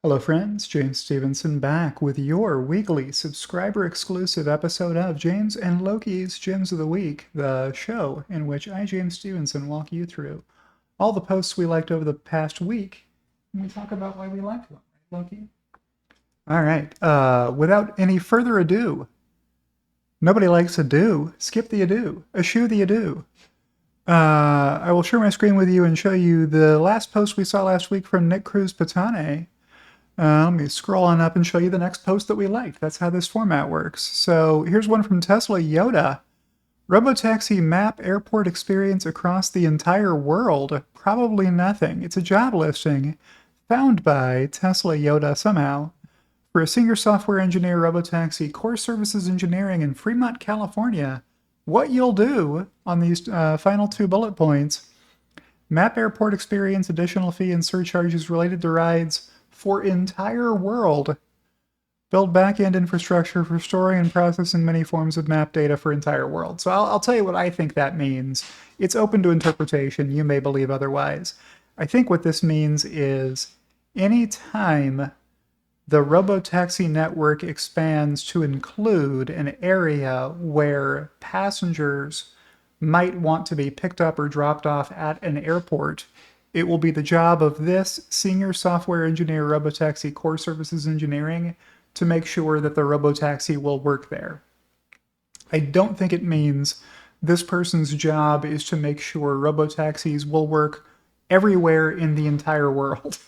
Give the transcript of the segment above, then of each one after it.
Hello friends, James Stevenson back with your weekly subscriber-exclusive episode of James and Loki's Gems of the Week, the show in which I, James Stevenson, walk you through all the posts we liked over the past week, and we talk about why we liked them, right, Loki? All right, without any further ado, nobody likes a do, skip the ado, eschew the ado. I will share my screen with you and show you the last post we saw last week from Nick Cruz Patane. Let me scroll on up and show you the next post that we liked. That's how this format works. So here's one from Tesla Yoda. Robotaxi map airport experience across the entire world. Probably nothing. It's a job listing found by Tesla Yoda somehow for a senior software engineer robotaxi core services engineering in Fremont, California. What you'll do on these final two bullet points. Map airport experience, additional fee and surcharges related to rides for entire world. Build back-end infrastructure for storing and processing many forms of map data for entire world. So I'll tell you what I think that means. It's open to interpretation. You may believe otherwise. I think what this means is anytime the robotaxi network expands to include an area where passengers might want to be picked up or dropped off at an airport, it will be the job of this senior software engineer robotaxi core services engineering to make sure that the robotaxi will work there. I don't think it means this person's job is to make sure robotaxis will work everywhere in the entire world.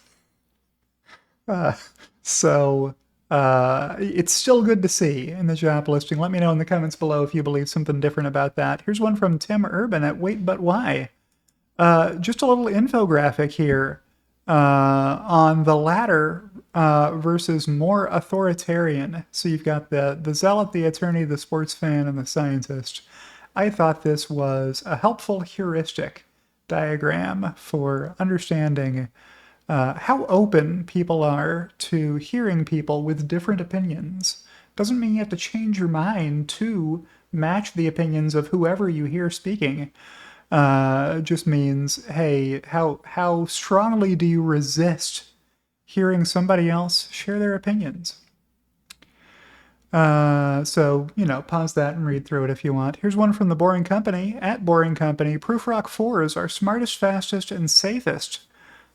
It's still good to see in the job listing. Let me know in the comments below if you believe something different about that. Here's one from Tim Urban at Wait But Why. Just a little infographic here on the latter versus more authoritarian. So you've got the zealot, the attorney, the sports fan, and the scientist. I thought this was a helpful heuristic diagram for understanding how open people are to hearing people with different opinions. Doesn't mean you have to change your mind to match the opinions of whoever you hear speaking. Just means, hey, how strongly do you resist hearing somebody else share their opinions? So, pause that and read through it if you want. Here's one from The Boring Company. At Boring Company, Proofrock 4 is our smartest, fastest, and safest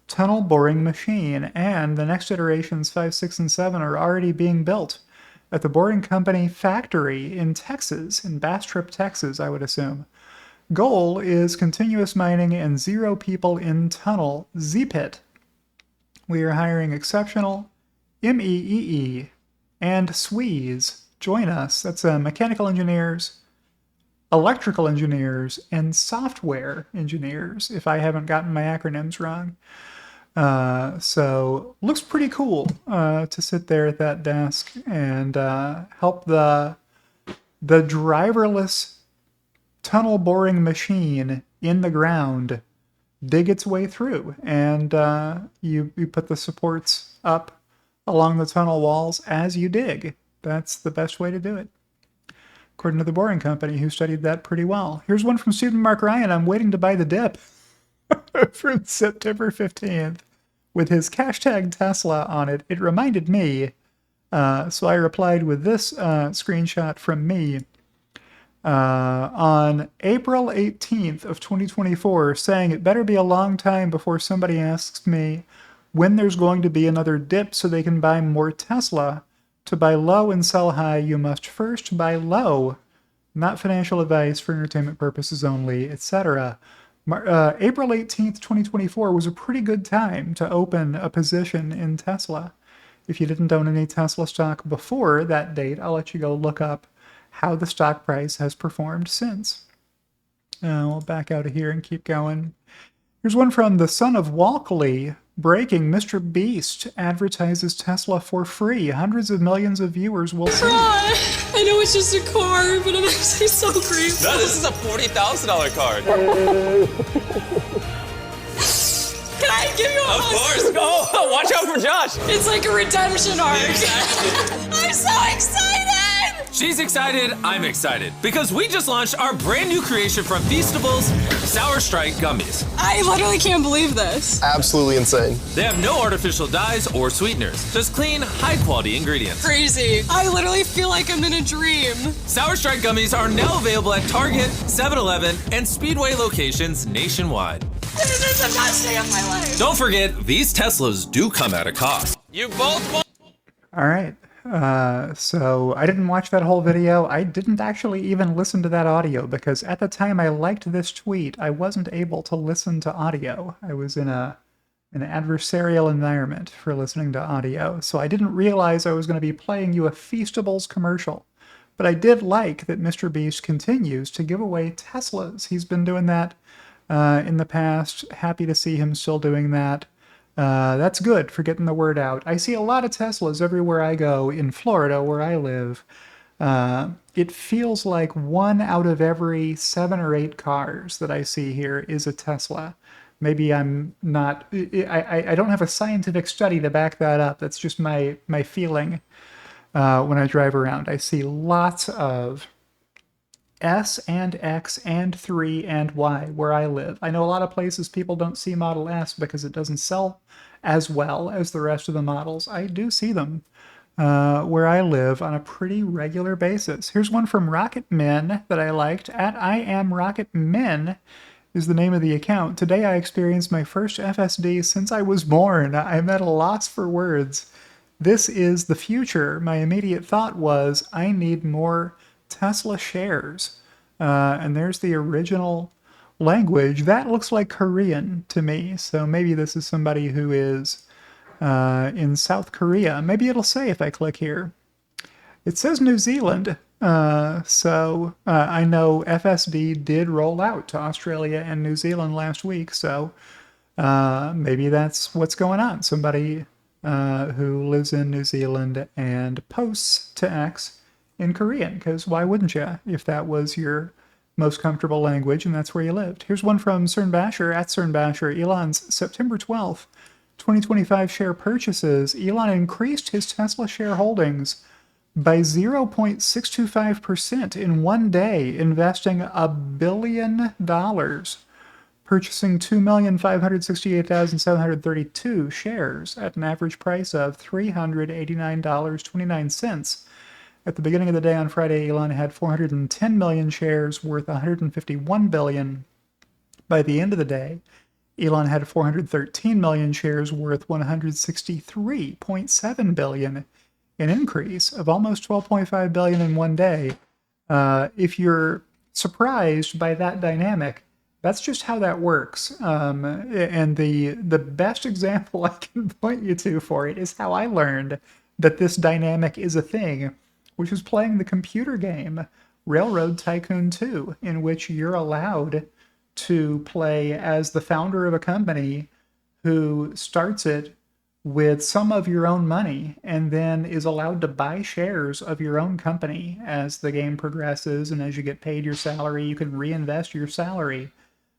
tunnel boring machine, and the next iterations 5, 6, and 7 are already being built at the Boring Company factory in Texas, in Bastrop, Texas, I would assume. Goal is continuous mining and 0 people in tunnel Z-Pit. We are hiring exceptional MEEE and SWEs. Join us. That's mechanical engineers, electrical engineers, and software engineers, if I haven't gotten my acronyms wrong. So looks pretty cool to sit there at that desk and help the driverless tunnel boring machine in the ground dig its way through, and you put the supports up along the tunnel walls as you dig. That's the best way to do it, according to the Boring Company, who studied that pretty well. Here's one from student Mark Ryan. I'm waiting to buy the dip from September 15th with his hashtag Tesla on it. It reminded me, so I replied with this screenshot from me on April 18th of 2024, saying it better be a long time before somebody asks me when there's going to be another dip so they can buy more Tesla. To buy low and sell high, you must first buy low. Not financial advice, for entertainment purposes only, etc. April 18th, 2024 was a pretty good time to open a position in Tesla. If you didn't own any Tesla stock before that date, I'll let you go look up how the stock price has performed since. We'll back out of here and keep going. Here's one from the son of Walkley. Breaking, Mr. Beast advertises Tesla for free. Hundreds of millions of viewers will see. I know it's just a car, but I'm actually so grateful. No, this is a $40,000 card. Can I give you a hug? Of course, go. Watch out for Josh. It's like a redemption arc. Exactly. I'm so excited! She's excited, I'm excited, because we just launched our brand new creation from Feastables, Sour Strike Gummies. I literally can't believe this. Absolutely insane. They have no artificial dyes or sweeteners, just clean, high-quality ingredients. Crazy. I literally feel like I'm in a dream. Sour Strike Gummies are now available at Target, 7-Eleven, and Speedway locations nationwide. This is the best day of my life. Don't forget, these Teslas do come at a cost. You both want... All right. So I didn't watch that whole video. I didn't actually even listen to that audio because at the time I liked this tweet, I wasn't able to listen to audio. I was in an adversarial environment for listening to audio, so I didn't realize I was going to be playing you a Feastables commercial. But I did like that Mr. Beast continues to give away Teslas. He's been doing that in the past. Happy to see him still doing that. That's good for getting the word out. I see a lot of Teslas everywhere I go in Florida, where I live. It feels like 1 out of every 7 or 8 cars that I see here is a Tesla. Maybe I'm not... I don't have a scientific study to back that up. That's just my feeling when I drive around. I see lots of S and X and 3 and Y where I live. I know a lot of places people don't see Model S because it doesn't sell as well as the rest of the models. I do see them where I live on a pretty regular basis. Here's one from Rocket Men that I liked. At I am Rocket Men is the name of the account. Today I experienced my first FSD since I was born. I'm at a loss for words. This is the future. My immediate thought was, I need more Tesla shares. And there's the original language. That looks like Korean to me, so maybe this is somebody who is in South Korea. Maybe it'll say if I click here. It says New Zealand, so I know FSD did roll out to Australia and New Zealand last week, so maybe that's what's going on. Somebody who lives in New Zealand and posts to X in Korean, because why wouldn't you if that was your most comfortable language and that's where you lived. Here's one from Cern Basher, at Cern Basher. Elon's September 12th, 2025 share purchases. Elon increased his Tesla share holdings by 0.625% in one day, investing $1 billion, purchasing 2,568,732 shares at an average price of $389.29. At the beginning of the day on Friday, Elon had 410 million shares worth 151 billion. By the end of the day, Elon had 413 million shares worth 163.7 billion, an increase of almost 12.5 billion in one day. If you're surprised by that dynamic, that's just how that works. And the best example I can point you to for it is how I learned that this dynamic is a thing, which is playing the computer game Railroad Tycoon 2, in which you're allowed to play as the founder of a company who starts it with some of your own money and then is allowed to buy shares of your own company as the game progresses, and as you get paid your salary, you can reinvest your salary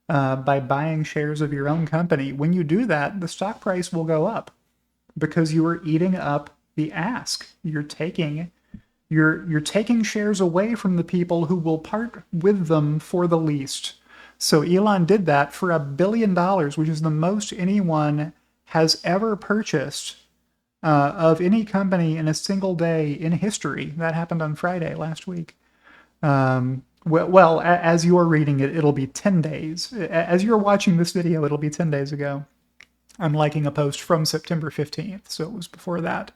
by buying shares of your own company. When you do that, the stock price will go up because you are eating up the ask. You're taking shares away from the people who will part with them for the least. So Elon did that for $1 billion, which is the most anyone has ever purchased of any company in a single day in history. That happened on Friday last week. Well, as you're reading it, it'll be 10 days. As you're watching this video, it'll be 10 days ago. I'm liking a post from September 15th, so it was before that.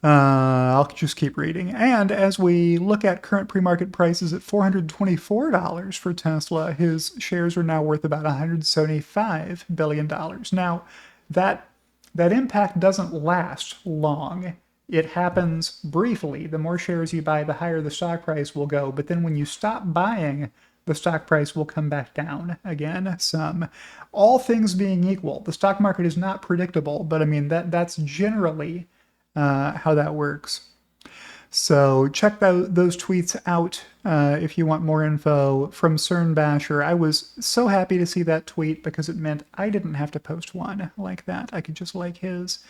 I'll just keep reading. And as we look at current pre-market prices at $424 for Tesla, his shares are now worth about $175 billion. Now, that impact doesn't last long. It happens briefly. The more shares you buy, the higher the stock price will go. But then when you stop buying, the stock price will come back down again some. All things being equal, the stock market is not predictable, but I mean, that's generally how that works. So check those tweets out if you want more info from CERN Basher. I was so happy to see that tweet because it meant I didn't have to post one like that. I could just like his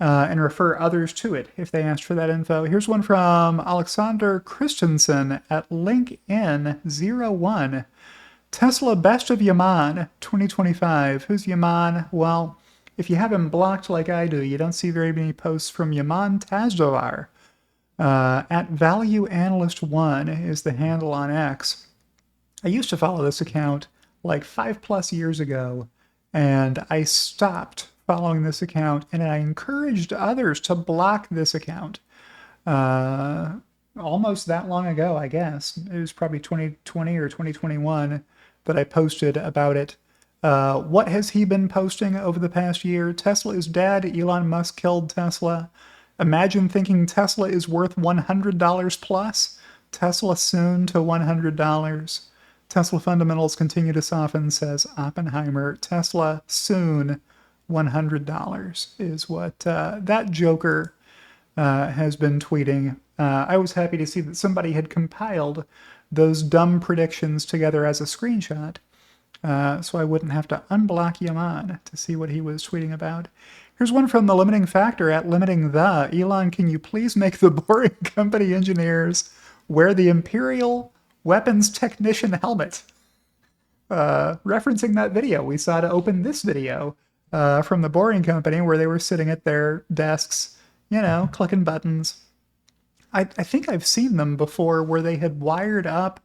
and refer others to it if they asked for that info. Here's one from Alexander Christensen at LinkedIn01. Tesla Best of Yaman 2025. Who's Yaman? Well, if you have him blocked like I do, you don't see very many posts from Yaman Tazdovar. At Value Analyst 1 is the handle on X. I used to follow this account like 5+ years ago, and I stopped following this account, and I encouraged others to block this account. Almost that long ago, I guess. It was probably 2020 or 2021 that I posted about it. What has he been posting over the past year? Tesla is dead. Elon Musk killed Tesla. Imagine thinking Tesla is worth $100 plus. Tesla soon to $100. Tesla fundamentals continue to soften, says Oppenheimer. Tesla soon $100 is what that joker has been tweeting. I was happy to see that somebody had compiled those dumb predictions together as a screenshot, so I wouldn't have to unblock Yaman to see what he was tweeting about. Here's one from the Limiting Factor at Limiting the. Elon, can you please make the Boring Company engineers wear the Imperial Weapons Technician helmet? Referencing that video we saw to open this video from the Boring Company where they were sitting at their desks, you know, clicking buttons. I think I've seen them before where they had wired up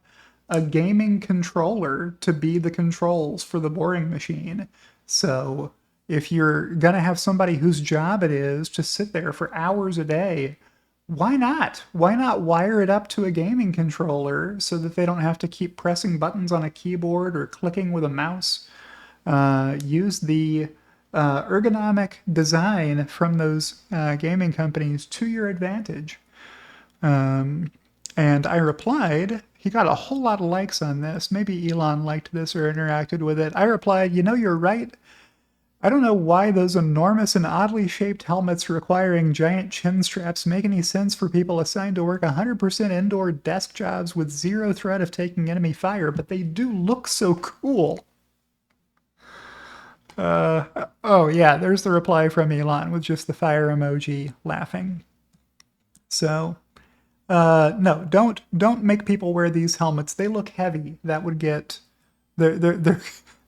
a gaming controller to be the controls for the boring machine. So if you're going to have somebody whose job it is to sit there for hours a day, why not? Why not wire it up to a gaming controller so that they don't have to keep pressing buttons on a keyboard or clicking with a mouse? Use the ergonomic design from those gaming companies to your advantage. And I replied, he got a whole lot of likes on this. Maybe Elon liked this or interacted with it. I replied, you know, you're right. I don't know why those enormous and oddly shaped helmets requiring giant chin straps make any sense for people assigned to work 100% indoor desk jobs with zero threat of taking enemy fire, but they do look so cool. Oh yeah, there's the reply from Elon with just the fire emoji laughing. So, no, don't make people wear these helmets. They look heavy. That would get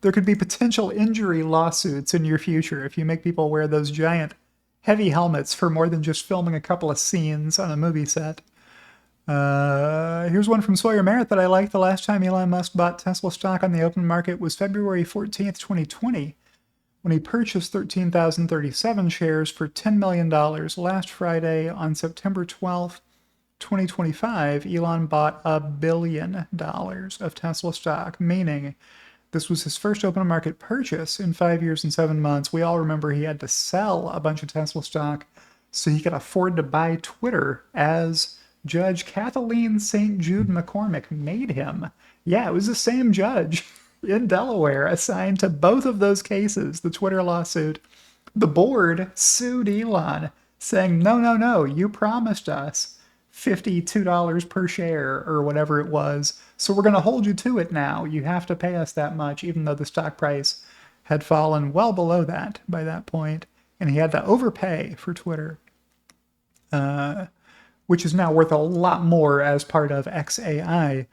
there could be potential injury lawsuits in your future if you make people wear those giant heavy helmets for more than just filming a couple of scenes on a movie set. Here's one from Sawyer Merritt that I liked. The last time Elon Musk bought Tesla stock on the open market was February 14th, 2020, when he purchased 13,037 shares for $10 million. Last Friday, on September 12th, 2025, Elon bought $1 billion of Tesla stock, meaning this was his first open market purchase in 5 years and 7 months. We all remember he had to sell a bunch of Tesla stock so he could afford to buy Twitter, as Judge Kathleen St. Jude McCormick made him. Yeah, it was the same judge in Delaware assigned to both of those cases, the Twitter lawsuit. The board sued Elon, saying, no, you promised us $52 per share or whatever it was, so we're going to hold you to it now. You have to pay us that much, even though the stock price had fallen well below that by that point, and he had to overpay for Twitter, which is now worth a lot more as part of XAI.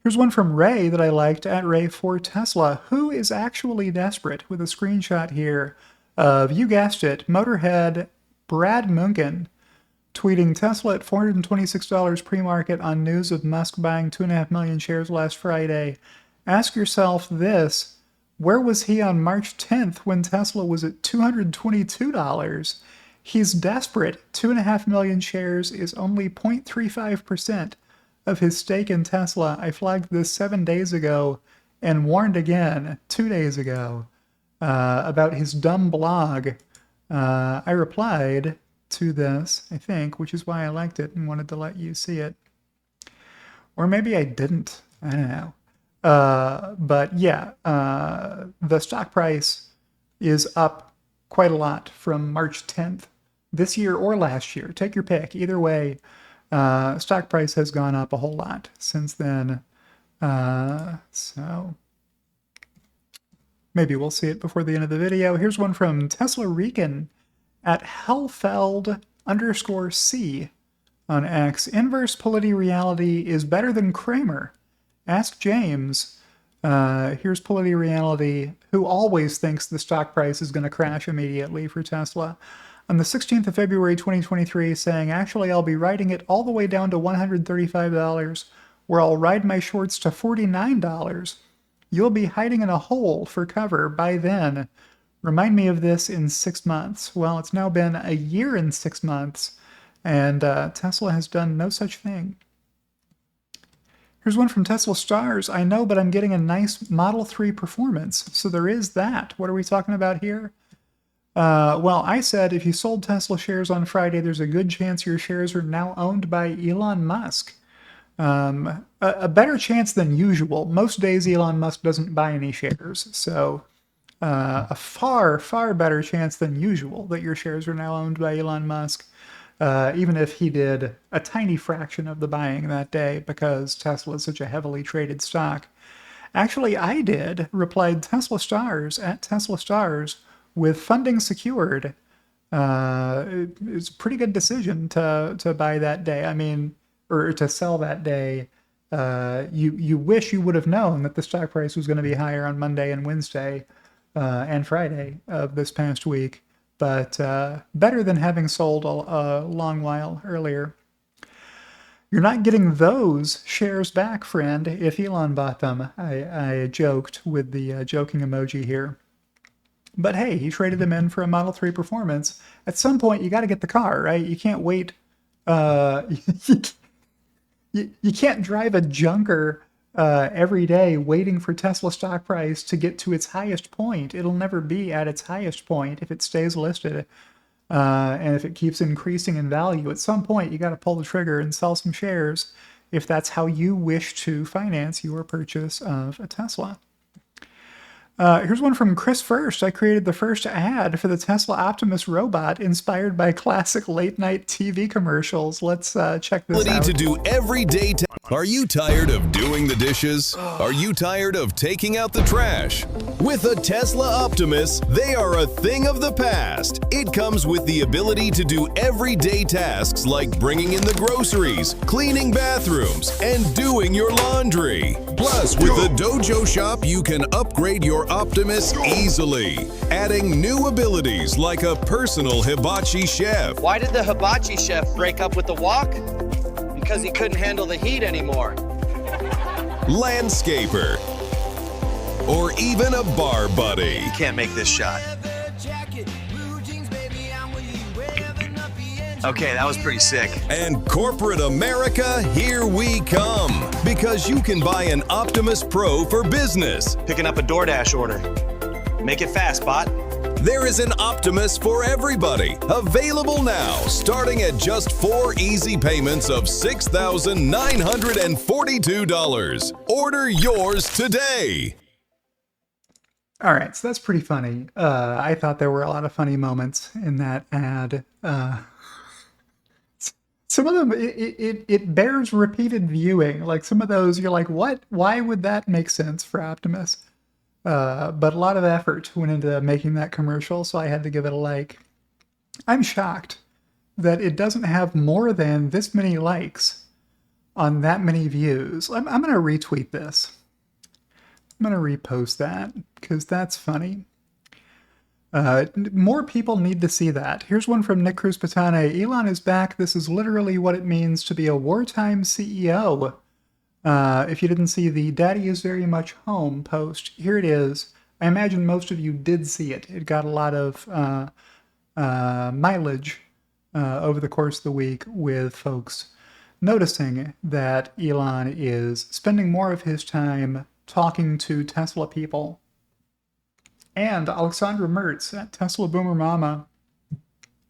Here's one from Ray that I liked, at Ray4Tesla, who is actually desperate, with a screenshot here of, you guessed it, Motorhead Brad Munkin tweeting Tesla at $426 pre-market on news of Musk buying 2.5 million shares last Friday. Ask yourself this, where was he on March 10th when Tesla was at $222? He's desperate. 2.5 million shares is only 0.35% of his stake in Tesla. I flagged this 7 days ago and warned again 2 days ago about his dumb blog. I replied to this, I think, which is why I liked it and wanted to let you see it. Or maybe I didn't. I don't know. But yeah, the stock price is up quite a lot from March 10th this year or last year. Take your pick. Either way, Stock price has gone up a whole lot since then. So maybe we'll see it before the end of the video. Here's one from Tesla Rican at Hellfeld_C on X. Inverse polarity reality is better than Kramer. Ask James. Here's polarity reality, who always thinks the stock price is going to crash immediately for Tesla. On the 16th of February 2023, saying, actually, I'll be riding it all the way down to $135, where I'll ride my shorts to $49. You'll be hiding in a hole for cover by then. Remind me of this in 6 months. Well, it's now been a year and 6 months, and Tesla has done no such thing. Here's one from Tesla Stars. I know, but I'm getting a nice Model 3 performance, so there is that. What are we talking about here? Well, I said if you sold Tesla shares on Friday, there's a good chance your shares are now owned by Elon Musk. A better chance than usual. Most days Elon Musk doesn't buy any shares, so a far, far better chance than usual that your shares are now owned by Elon Musk, even if he did a tiny fraction of the buying that day because Tesla is such a heavily traded stock. Actually, I did, replied Tesla Stars at Tesla Stars, with funding secured. It's a pretty good decision to buy that day. I mean, or to sell that day. You wish you would have known that the stock price was going to be higher on Monday and Wednesday and Friday of this past week, but better than having sold a long while earlier. You're not getting those shares back, friend, if Elon bought them. I joked with the joking emoji here. But hey, he traded them in for a Model 3 performance. At some point, you got to get the car, right? You can't wait. You can't drive a junker every day waiting for Tesla stock price to get to its highest point. It'll never be at its highest point if it stays listed. And if it keeps increasing in value, at some point, you got to pull the trigger and sell some shares if that's how you wish to finance your purchase of a Tesla. Here's one from Chris First. I created the first ad for the Tesla Optimus robot inspired by classic late-night TV commercials. Let's check this out. To do everyday Are you tired of doing the dishes? Are you tired of taking out the trash? With a Tesla Optimus, they are a thing of the past. It comes with the ability to do everyday tasks like bringing in the groceries, cleaning bathrooms, and doing your laundry. Plus, with the Dojo Shop, you can upgrade your Optimus easily, adding new abilities like a personal hibachi chef. Why did the hibachi chef break up with the wok? Because he couldn't handle the heat anymore. Landscaper, or even a bar buddy. You can't make this shot. Okay, that was pretty sick. And corporate America, here we come. Because you can buy an Optimus Pro for business. Picking up a DoorDash order. Make it fast, bot. There is an Optimus for everybody. Available now, starting at just 4 easy payments of $6,942. Order yours today. All right, so that's pretty funny. I thought there were a lot of funny moments in that ad. Some of them, it bears repeated viewing. Like some of those, you're like, what? Why would that make sense for Optimus? But a lot of effort went into making that commercial, so I had to give it a like. I'm shocked that it doesn't have more than this many likes on that many views. I'm going to retweet this. I'm going to repost that because that's funny. More people need to see that. Here's one from Nick Cruz Patane. Elon is back. This is literally what it means to be a wartime CEO. If you didn't see the Daddy is very much home post, here it is. I imagine most of you did see it. It got a lot of mileage over the course of the week with folks noticing that Elon is spending more of his time talking to Tesla people. And Alexandra Mertz at Tesla Boomer Mama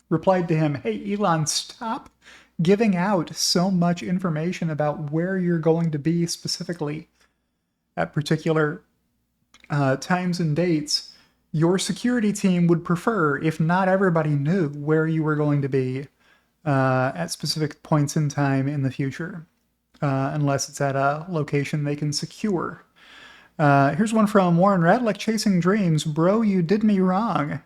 replied to him, hey, Elon, stop giving out so much information about where you're going to be specifically at particular times and dates. Your security team would prefer if not everybody knew where you were going to be at specific points in time in the future, unless it's at a location they can secure. Here's one from Warren Red, like chasing dreams. Bro, you did me wrong.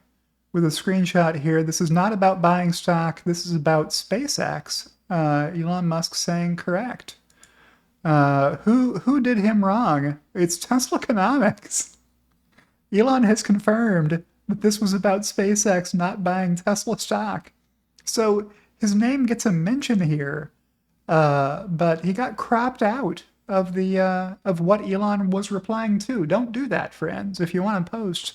With a screenshot here. This is not about buying stock. This is about SpaceX. Elon Musk saying correct. Who did him wrong? It's Tesla Economics. Elon has confirmed that this was about SpaceX not buying Tesla stock. So his name gets a mention here, but he got cropped out of the of what Elon was replying to. Don't do that, friends. If you want to post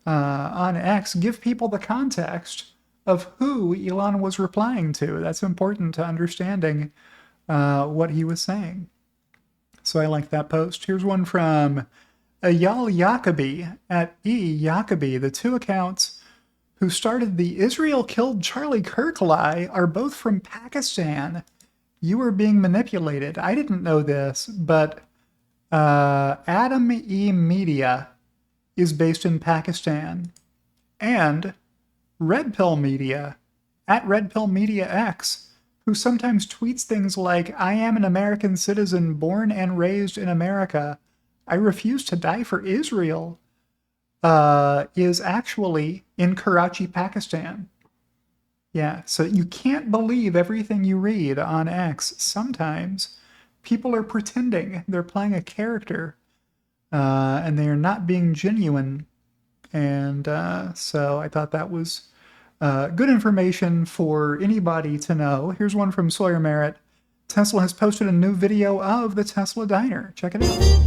on X, give people the context of who Elon was replying to. That's important to understanding what he was saying. So I like that post. Here's one from Ayal Yacobi at E. Yacobi. The two accounts who started the Israel killed Charlie Kirk lie are both from Pakistan. You are being manipulated. I didn't know this, but Adam E. Media is based in Pakistan. And Red Pill Media, at Red Pill Media X, who sometimes tweets things like, I am an American citizen born and raised in America. I refuse to die for Israel, is actually in Karachi, Pakistan. Yeah, so you can't believe everything you read on X. Sometimes people are pretending. They're playing a character, and they are not being genuine. And so I thought that was good information for anybody to know. Here's one from Sawyer Merritt. Tesla has posted a new video of the Tesla Diner. Check it out.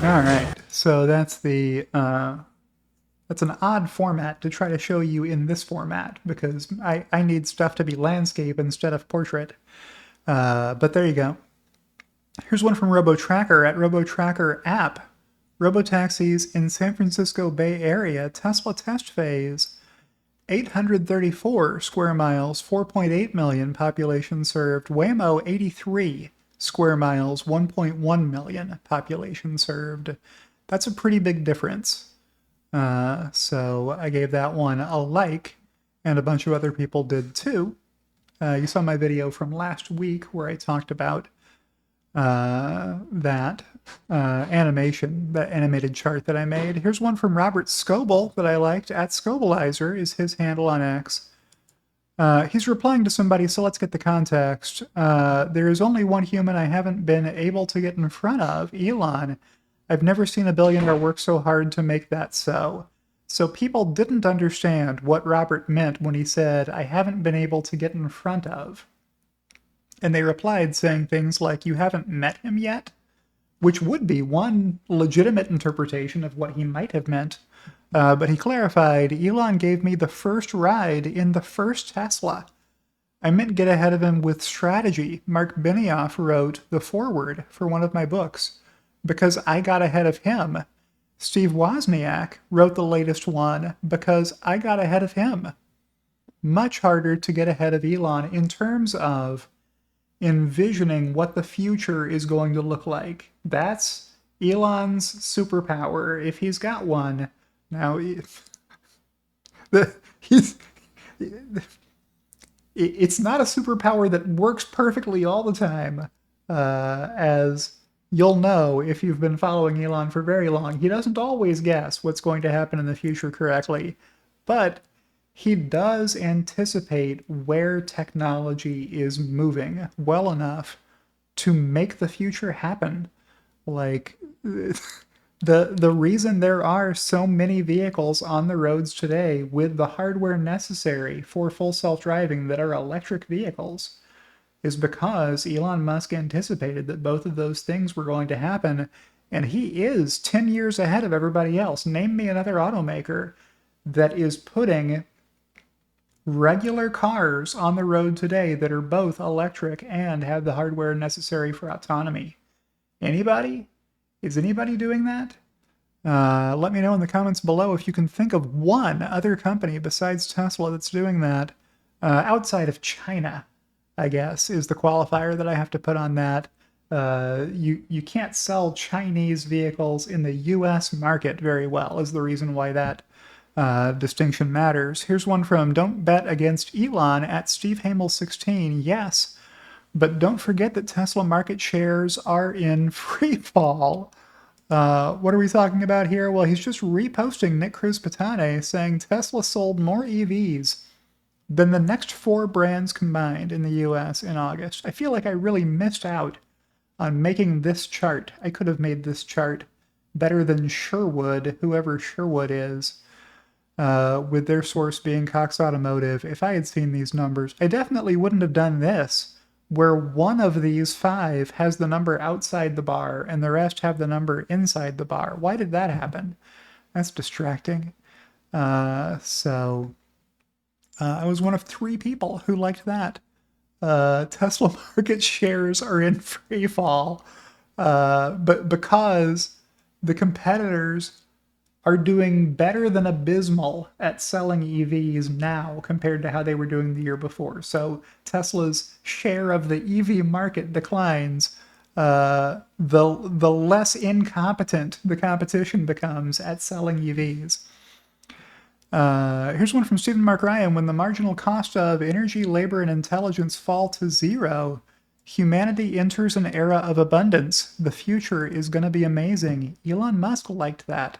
All right, so that's the that's an odd format to try to show you in this format because I need stuff to be landscape instead of portrait. But there you go. Here's one from RoboTracker at RoboTracker app. Robotaxis in San Francisco Bay Area, Tesla test phase. 834 square miles, 4.8 million population served. Waymo, 83 square miles, 1.1 million population served. That's a pretty big difference. So I gave that one a like, and a bunch of other people did too. You saw my video from last week where I talked about that animation, that animated chart that I made. Here's one from Robert Scoble that I liked. At Scobleizer is his handle on X. He's replying to somebody, so let's get the context. There is only one human I haven't been able to get in front of, Elon. I've never seen a billionaire work so hard to make that so. So people didn't understand what Robert meant when he said, I haven't been able to get in front of. And they replied saying things like, you haven't met him yet? Which would be one legitimate interpretation of what he might have meant. But he clarified, Elon gave me the first ride in the first Tesla. I meant get ahead of him with strategy. Mark Benioff wrote the foreword for one of my books because I got ahead of him. Steve Wozniak wrote the latest one because I got ahead of him. Much harder to get ahead of Elon in terms of envisioning what the future is going to look like. That's Elon's superpower, if he's got one. Now, it's not a superpower that works perfectly all the time, as you'll know if you've been following Elon for very long. He doesn't always guess what's going to happen in the future correctly, but he does anticipate where technology is moving well enough to make the future happen. Like, the reason there are so many vehicles on the roads today with the hardware necessary for full self-driving that are electric vehicles is because Elon Musk anticipated that both of those things were going to happen, and he is 10 years ahead of everybody else. Name me another automaker that is putting regular cars on the road today that are both electric and have the hardware necessary for autonomy. Anybody? Is anybody doing that? Let me know in the comments below if you can think of one other company besides Tesla that's doing that outside of China. I guess, is the qualifier that I have to put on that. You can't sell Chinese vehicles in the U.S. market very well, is the reason why that distinction matters. Here's one from Don't Bet Against Elon at Steve Hamel 16. Yes, but don't forget that Tesla market shares are in free fall. What are we talking about here? Well, he's just reposting Nick Cruz-Patane saying Tesla sold more EVs than the next 4 brands combined in the US in August. I feel like I really missed out on making this chart. I could have made this chart better than Sherwood, whoever Sherwood is, with their source being Cox Automotive. If I had seen these numbers, I definitely wouldn't have done this, where one of these 5 has the number outside the bar and the rest have the number inside the bar. Why did that happen? That's distracting. I was one of 3 people who liked that. Tesla market shares are in free fall, but because the competitors are doing better than abysmal at selling EVs now compared to how they were doing the year before. So Tesla's share of the EV market declines, the less incompetent the competition becomes at selling EVs. Here's one from Stephen Mark Ryan. When the marginal cost of energy, labor, and intelligence fall to 0, humanity enters an era of abundance. The future is going to be amazing. Elon Musk liked that,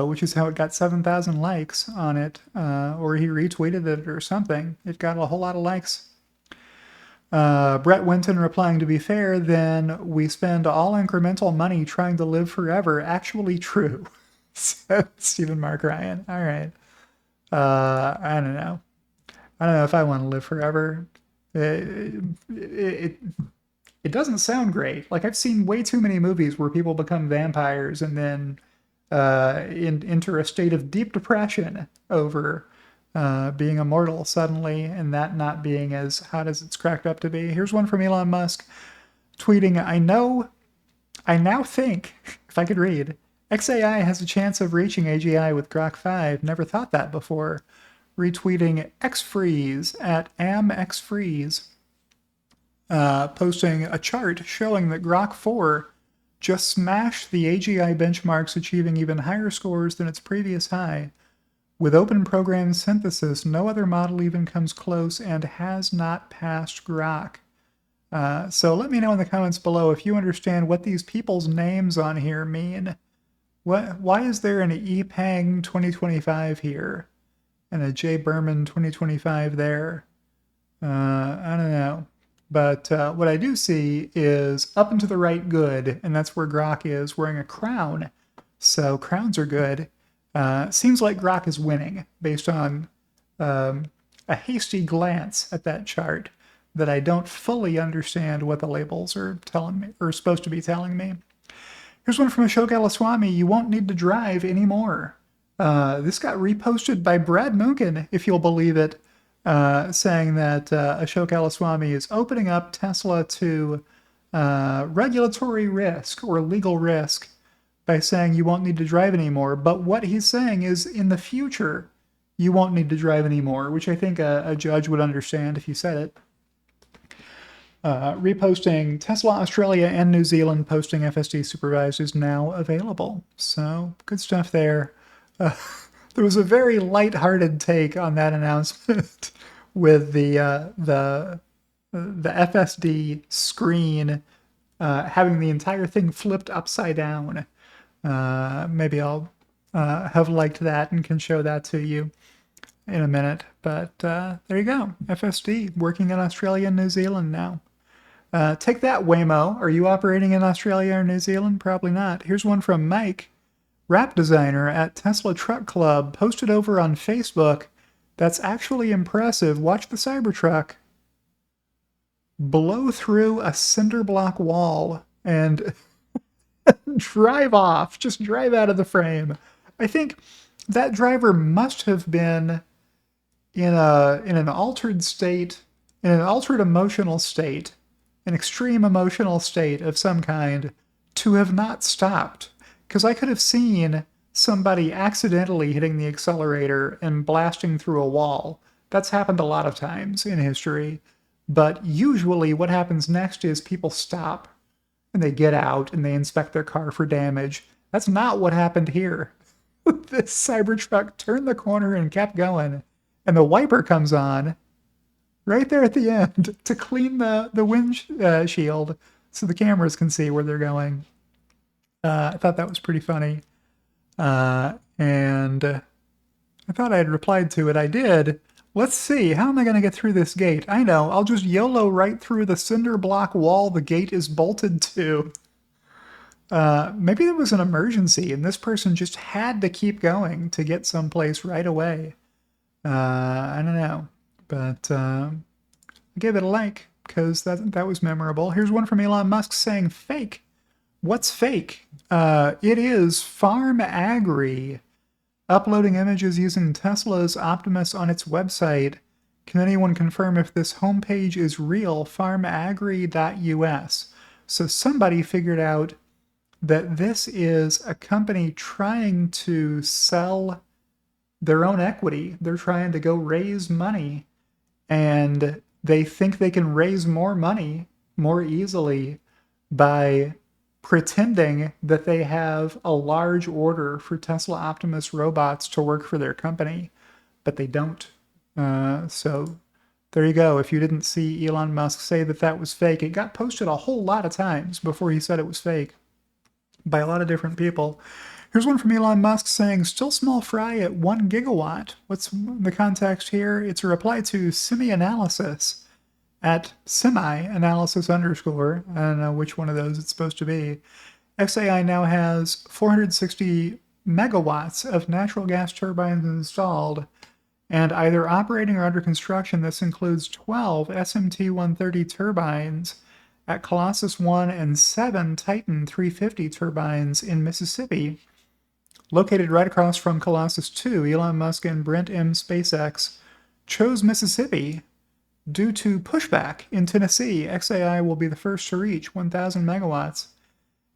which is how it got 7,000 likes on it, or he retweeted it or something. It got a whole lot of likes. Brett Winton replying, to be fair, then we spend all incremental money trying to live forever. Actually true. Said Stephen Mark Ryan. All right. I don't know. I don't know if I want to live forever. It doesn't sound great. Like, I've seen way too many movies where people become vampires and then enter a state of deep depression over being immortal suddenly, and that not being as hot as it's cracked up to be. Here's one from Elon Musk tweeting, I now think, if I could read, XAI has a chance of reaching AGI with Grok 5. Never thought that before. Retweeting xfreeze at amxfreeze, posting a chart showing that Grok 4 just smashed the AGI benchmarks, achieving even higher scores than its previous high. With open program synthesis, no other model even comes close and has not passed Grok. So let me know in the comments below if you understand what these people's names on here mean. Why is there an ePeng 2025 here and a J Berman 2025 there? I don't know. But what I do see is up and to the right good, and that's where Grok is, wearing a crown. So crowns are good. Seems like Grok is winning based on a hasty glance at that chart that I don't fully understand what the labels are telling me, or supposed to be telling me. Here's one from Ashok Alaswamy. You won't need to drive anymore. This got reposted by Brad Munkin, if you'll believe it, saying that Ashok Alaswamy is opening up Tesla to regulatory risk or legal risk by saying you won't need to drive anymore. But what he's saying is in the future, you won't need to drive anymore, which I think a judge would understand if he said it. Reposting Tesla Australia and New Zealand posting FSD supervised is now available. So good stuff there. There was a very lighthearted take on that announcement with the FSD screen having the entire thing flipped upside down. Maybe I'll have liked that and can show that to you in a minute. But there you go. FSD working in Australia and New Zealand now. Take that, Waymo. Are you operating in Australia or New Zealand? Probably not. Here's one from Mike, rap designer at Tesla Truck Club, posted over on Facebook. That's actually impressive. Watch the Cybertruck blow through a cinder block wall and drive off. Just drive out of the frame. I think that driver must have been in an altered state, in an altered emotional state, an extreme emotional state of some kind, to have not stopped. Because I could have seen somebody accidentally hitting the accelerator and blasting through a wall. That's happened a lot of times in history. But usually what happens next is people stop and they get out and they inspect their car for damage. That's not what happened here. This Cybertruck turned the corner and kept going, and the wiper comes on right there at the end to clean the windshield so the cameras can see where they're going. I thought that was pretty funny. And I thought I had replied to it. I did. Let's see. How am I going to get through this gate? I know. I'll just YOLO right through the cinder block wall the gate is bolted to. Maybe there was an emergency and this person just had to keep going to get someplace right away. I don't know. But I gave it a like because that was memorable. Here's one from Elon Musk saying fake. What's fake? It is Farm Agri uploading images using Tesla's Optimus on its website. Can anyone confirm if this homepage is real? farmagri.us. So somebody figured out that this is a company trying to sell their own equity. They're trying to go raise money, and they think they can raise more money more easily by pretending that they have a large order for Tesla Optimus robots to work for their company, but they don't. So there you go. If you didn't see Elon Musk say that that was fake, it got posted a whole lot of times before he said it was fake by a lot of different people. Here's one from Elon Musk saying, still small fry at 1 gigawatt. What's the context here? It's a reply to semi-analysis at semi-analysis underscore. I don't know which one of those it's supposed to be. XAI now has 460 megawatts of natural gas turbines installed and either operating or under construction. This includes 12 SMT-130 turbines at Colossus 1 and 7 Titan 350 turbines in Mississippi. Located right across from Colossus 2, Elon Musk and Brent M. SpaceX chose Mississippi due to pushback in Tennessee. XAI will be the first to reach 1,000 megawatts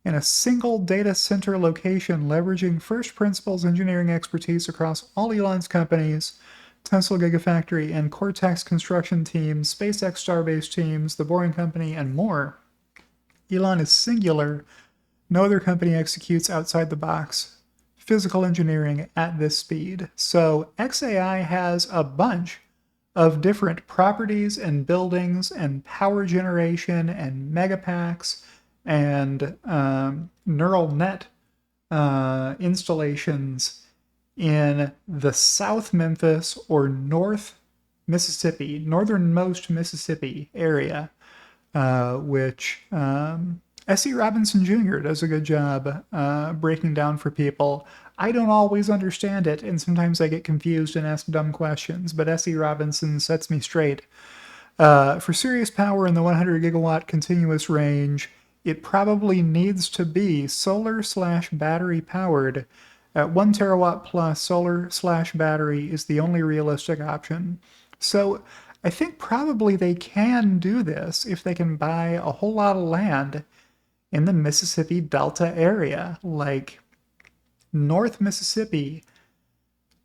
in a single data center location, leveraging first principles engineering expertise across all Elon's companies, Tesla Gigafactory and Cortex construction teams, SpaceX Starbase teams, The Boring Company, and more. Elon is singular. No other company executes outside the box physical engineering at this speed. So XAI has a bunch of different properties and buildings and power generation and megapacks and neural net installations in the South Memphis or North Mississippi, northernmost Mississippi area, which S.E. Robinson Jr. does a good job breaking down for people. I don't always understand it, and sometimes I get confused and ask dumb questions, but S.E. Robinson sets me straight. For serious power in the 100 gigawatt continuous range, it probably needs to be solar/battery powered. At 1 terawatt plus, solar/battery is the only realistic option. So I think probably they can do this if they can buy a whole lot of land in the Mississippi Delta area. Like, North Mississippi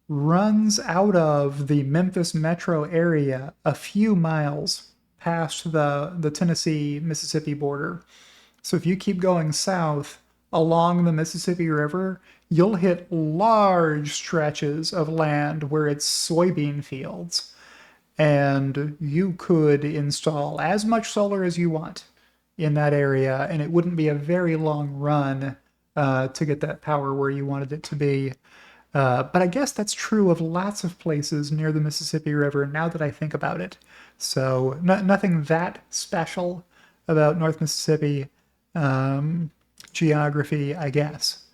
runs out of the Memphis metro area a few miles past the Tennessee-Mississippi border. So if you keep going south along the Mississippi River, you'll hit large stretches of land where it's soybean fields. And you could install as much solar as you want in that area, and it wouldn't be a very long run to get that power where you wanted it to be. But I guess that's true of lots of places near the Mississippi River now that I think about it. So nothing that special about North Mississippi geography, I guess.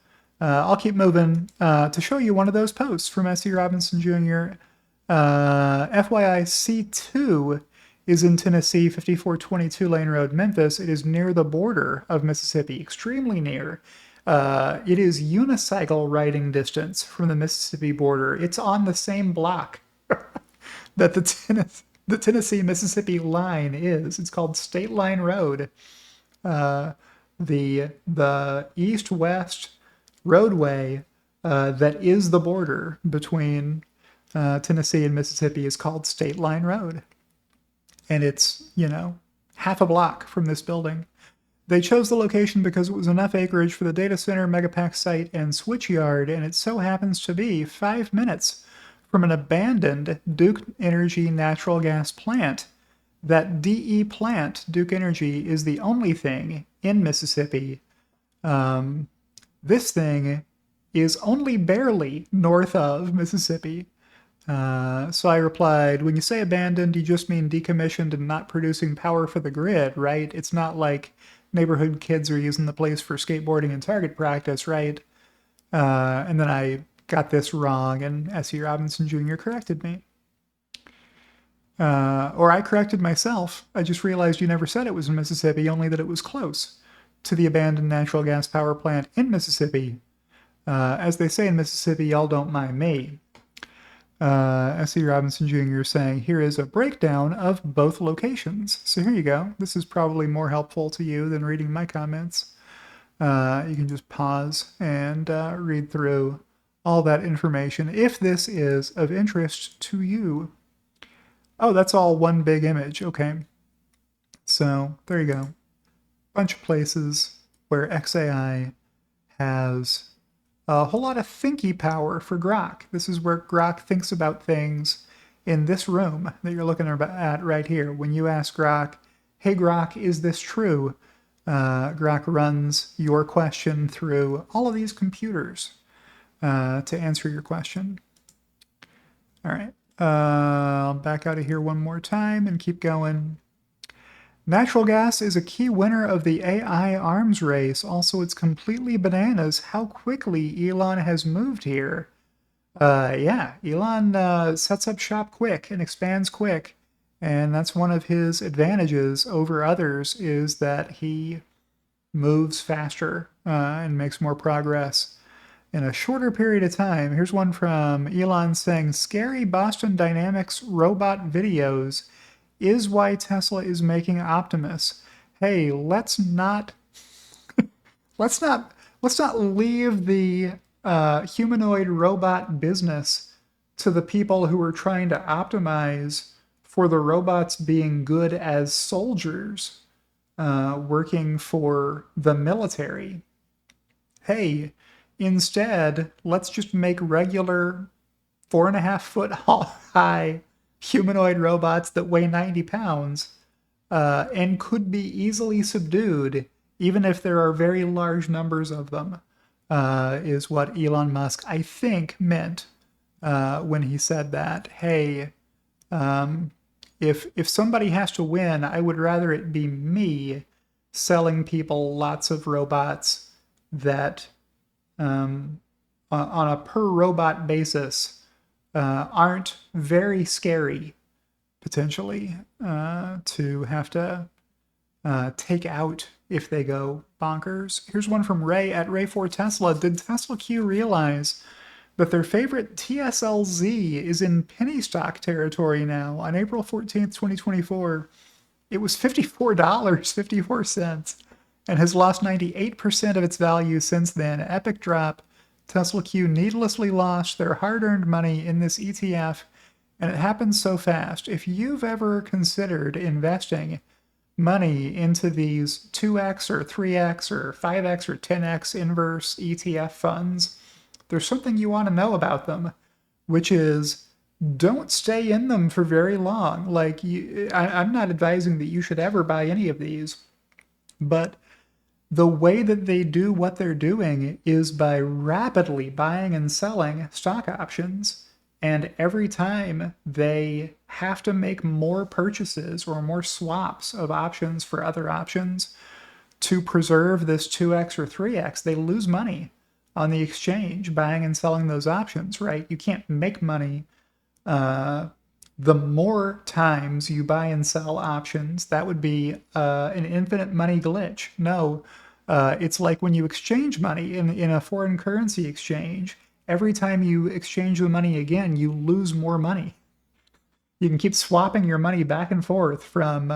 I'll keep moving to show you one of those posts from S.E. Robinson Jr. FYI, C2 is in Tennessee, 5422 Lane Road, Memphis. It is near the border of Mississippi, extremely near. It is unicycle riding distance from the Mississippi border. It's on the same block that the Tennessee-Mississippi line is. It's called State Line Road. The east-west roadway that is the border between Tennessee and Mississippi is called State Line Road. and it's, half a block from this building. They chose the location because it was enough acreage for the data center, megapack site, and switch yard, and it so happens to be 5 minutes from an abandoned Duke Energy natural gas plant. That DE plant, Duke Energy, is the only thing in Mississippi. This thing is only barely north of Mississippi. So I replied, when you say abandoned, you just mean decommissioned and not producing power for the grid, right? It's not like neighborhood kids are using the place for skateboarding and target practice, right? And then I got this wrong, and S.E. Robinson Jr. corrected me. Or I corrected myself. I just realized you never said it was in Mississippi, only that it was close to the abandoned natural gas power plant in Mississippi. As they say in Mississippi, y'all don't mind me. S.E. Robinson Jr. saying, here is a breakdown of both locations. So here you go. This is probably more helpful to you than reading my comments. You can just pause and read through all that information if this is of interest to you. Oh, that's all one big image. Okay. So there you go. Bunch of places where XAI has a whole lot of thinky power for Grok. This is where Grok thinks about things in this room that you're looking at right here. When you ask Grok, hey Grok, is this true? Grok runs your question through all of these computers to answer your question. All right, I'll back out of here one more time and keep going. Natural gas is a key winner of the AI arms race. Also, it's completely bananas how quickly Elon has moved here. Yeah, Elon sets up shop quick and expands quick. And that's one of his advantages over others, is that he moves faster and makes more progress in a shorter period of time. Here's one from Elon saying, scary Boston Dynamics robot videos is why Tesla is making Optimus. Hey, let's not leave the humanoid robot business to the people who are trying to optimize for the robots being good as soldiers working for the military. Hey, instead, let's just make regular 4.5-foot high humanoid robots that weigh 90 pounds and could be easily subdued, even if there are very large numbers of them, is what Elon Musk, I think, meant when he said that. Hey, if somebody has to win, I would rather it be me selling people lots of robots that, on a per robot basis, aren't very scary, potentially, to have to take out if they go bonkers. Here's one from Ray at Ray4 Tesla. Did Tesla Q realize that their favorite TSLZ is in penny stock territory now? On April 14th, 2024, it was $54.54 and has lost 98% of its value since then. Epic drop. Tesla Q needlessly lost their hard-earned money in this ETF, and it happened so fast. If you've ever considered investing money into these 2x or 3x or 5x or 10x inverse ETF funds, there's something you want to know about them, which is don't stay in them for very long. Like, I'm not advising that you should ever buy any of these, but the way that they do what they're doing is by rapidly buying and selling stock options. And every time they have to make more purchases or more swaps of options for other options to preserve this 2x or 3x, they lose money on the exchange buying and selling those options, right? You can't make money. The more times you buy and sell options, that would be an infinite money glitch. No, it's like when you exchange money in a foreign currency exchange. Every time you exchange the money again, you lose more money. You can keep swapping your money back and forth from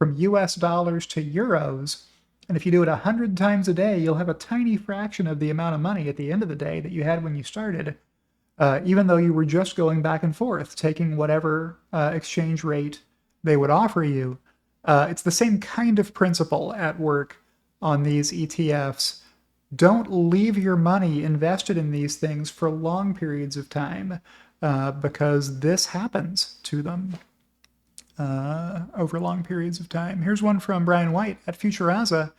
US dollars to euros. And if you do it 100 times a day, you'll have a tiny fraction of the amount of money at the end of the day that you had when you started, even though you were just going back and forth, taking whatever exchange rate they would offer you. It's the same kind of principle at work on these ETFs. Don't leave your money invested in these things for long periods of time because this happens to them over long periods of time. Here's one from Brian White at Futuraza.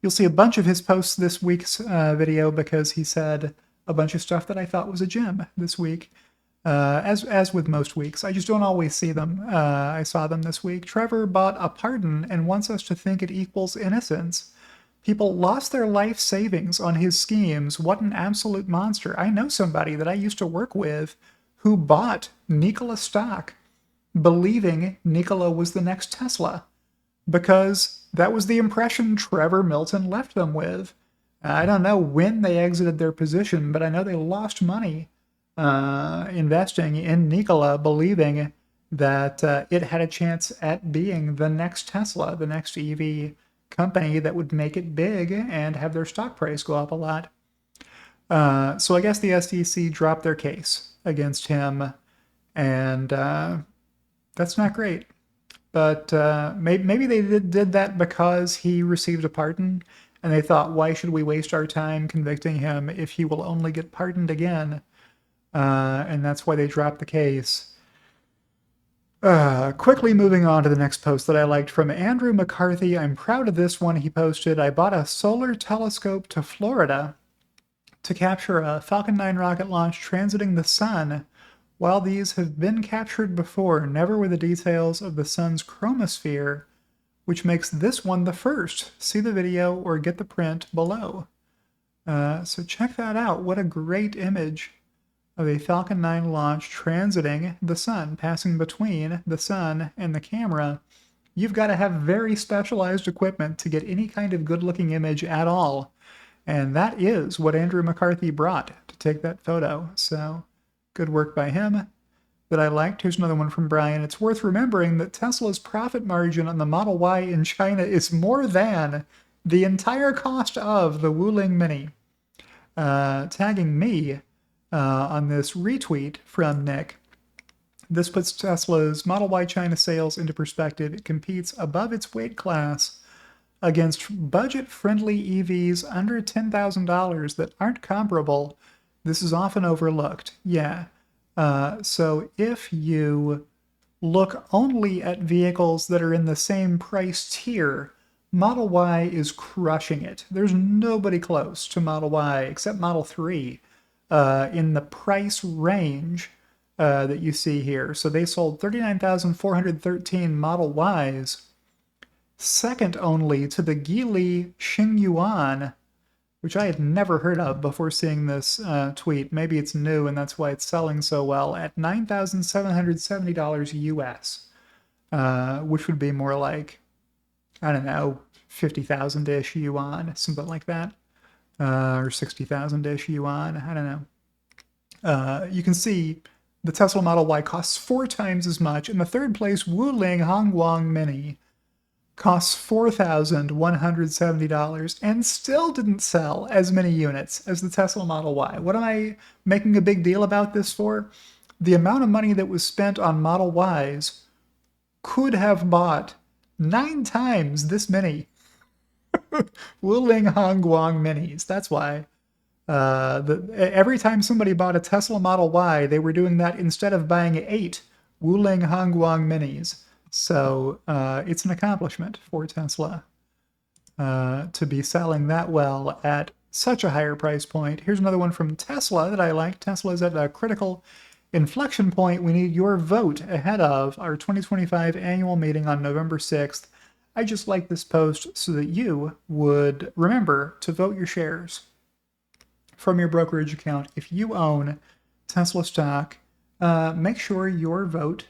You'll see a bunch of his posts this week's video because he said a bunch of stuff that I thought was a gem this week. As with most weeks, I just don't always see them. I saw them this week. Trevor bought a pardon and wants us to think it equals innocence. People lost their life savings on his schemes. What an absolute monster. I know somebody that I used to work with who bought Nikola stock believing Nikola was the next Tesla because that was the impression Trevor Milton left them with. I don't know when they exited their position, but I know they lost money investing in Nikola, believing that it had a chance at being the next Tesla, the next EV company that would make it big and have their stock price go up a lot. So I guess the SEC dropped their case against him, and that's not great. But maybe they did that because he received a pardon, and they thought, why should we waste our time convicting him if he will only get pardoned again? And that's why they dropped the case. Quickly moving on to the next post that I liked from Andrew McCarthy. I'm proud of this one he posted. I bought a solar telescope to Florida to capture a Falcon 9 rocket launch transiting the sun. While these have been captured before, never with the details of the sun's chromosphere, which makes this one the first. See the video or get the print below. So check that out. What a great image of a Falcon 9 launch transiting the sun, passing between the sun and the camera. You've got to have very specialized equipment to get any kind of good-looking image at all. And that is what Andrew McCarthy brought to take that photo. So good work by him that I liked. Here's another one from Brian. It's worth remembering that Tesla's profit margin on the Model Y in China is more than the entire cost of the Wuling Mini. Tagging me on this retweet from Nick. This puts Tesla's Model Y China sales into perspective. It competes above its weight class against budget-friendly EVs under $10,000 that aren't comparable. This is often overlooked. Yeah. So if you look only at vehicles that are in the same price tier, Model Y is crushing it. There's nobody close to Model Y except Model 3 in the price range that you see here. So they sold 39,413 Model Ys, second only to the Geely Xingyuan, which I had never heard of before seeing this tweet. Maybe it's new and that's why it's selling so well, at $9,770 US, which would be more like, I don't know, 50,000-ish yuan, something like that, or 60,000-ish yuan, I don't know. You can see the Tesla Model Y costs 4 times as much. In the third place, Wuling Hongguang Mini costs $4,170 and still didn't sell as many units as the Tesla Model Y. What am I making a big deal about this for? The amount of money that was spent on Model Ys could have bought 9 times this many Wuling Hongguang Minis. That's why. Every time somebody bought a Tesla Model Y, they were doing that instead of buying 8 Wuling Hongguang Minis. So it's an accomplishment for Tesla to be selling that well at such a higher price point. Here's another one from Tesla that I like. Tesla's at a critical inflection point. We need your vote ahead of our 2025 annual meeting on November 6th. I just like this post so that you would remember to vote your shares from your brokerage account. If you own Tesla stock, make sure your vote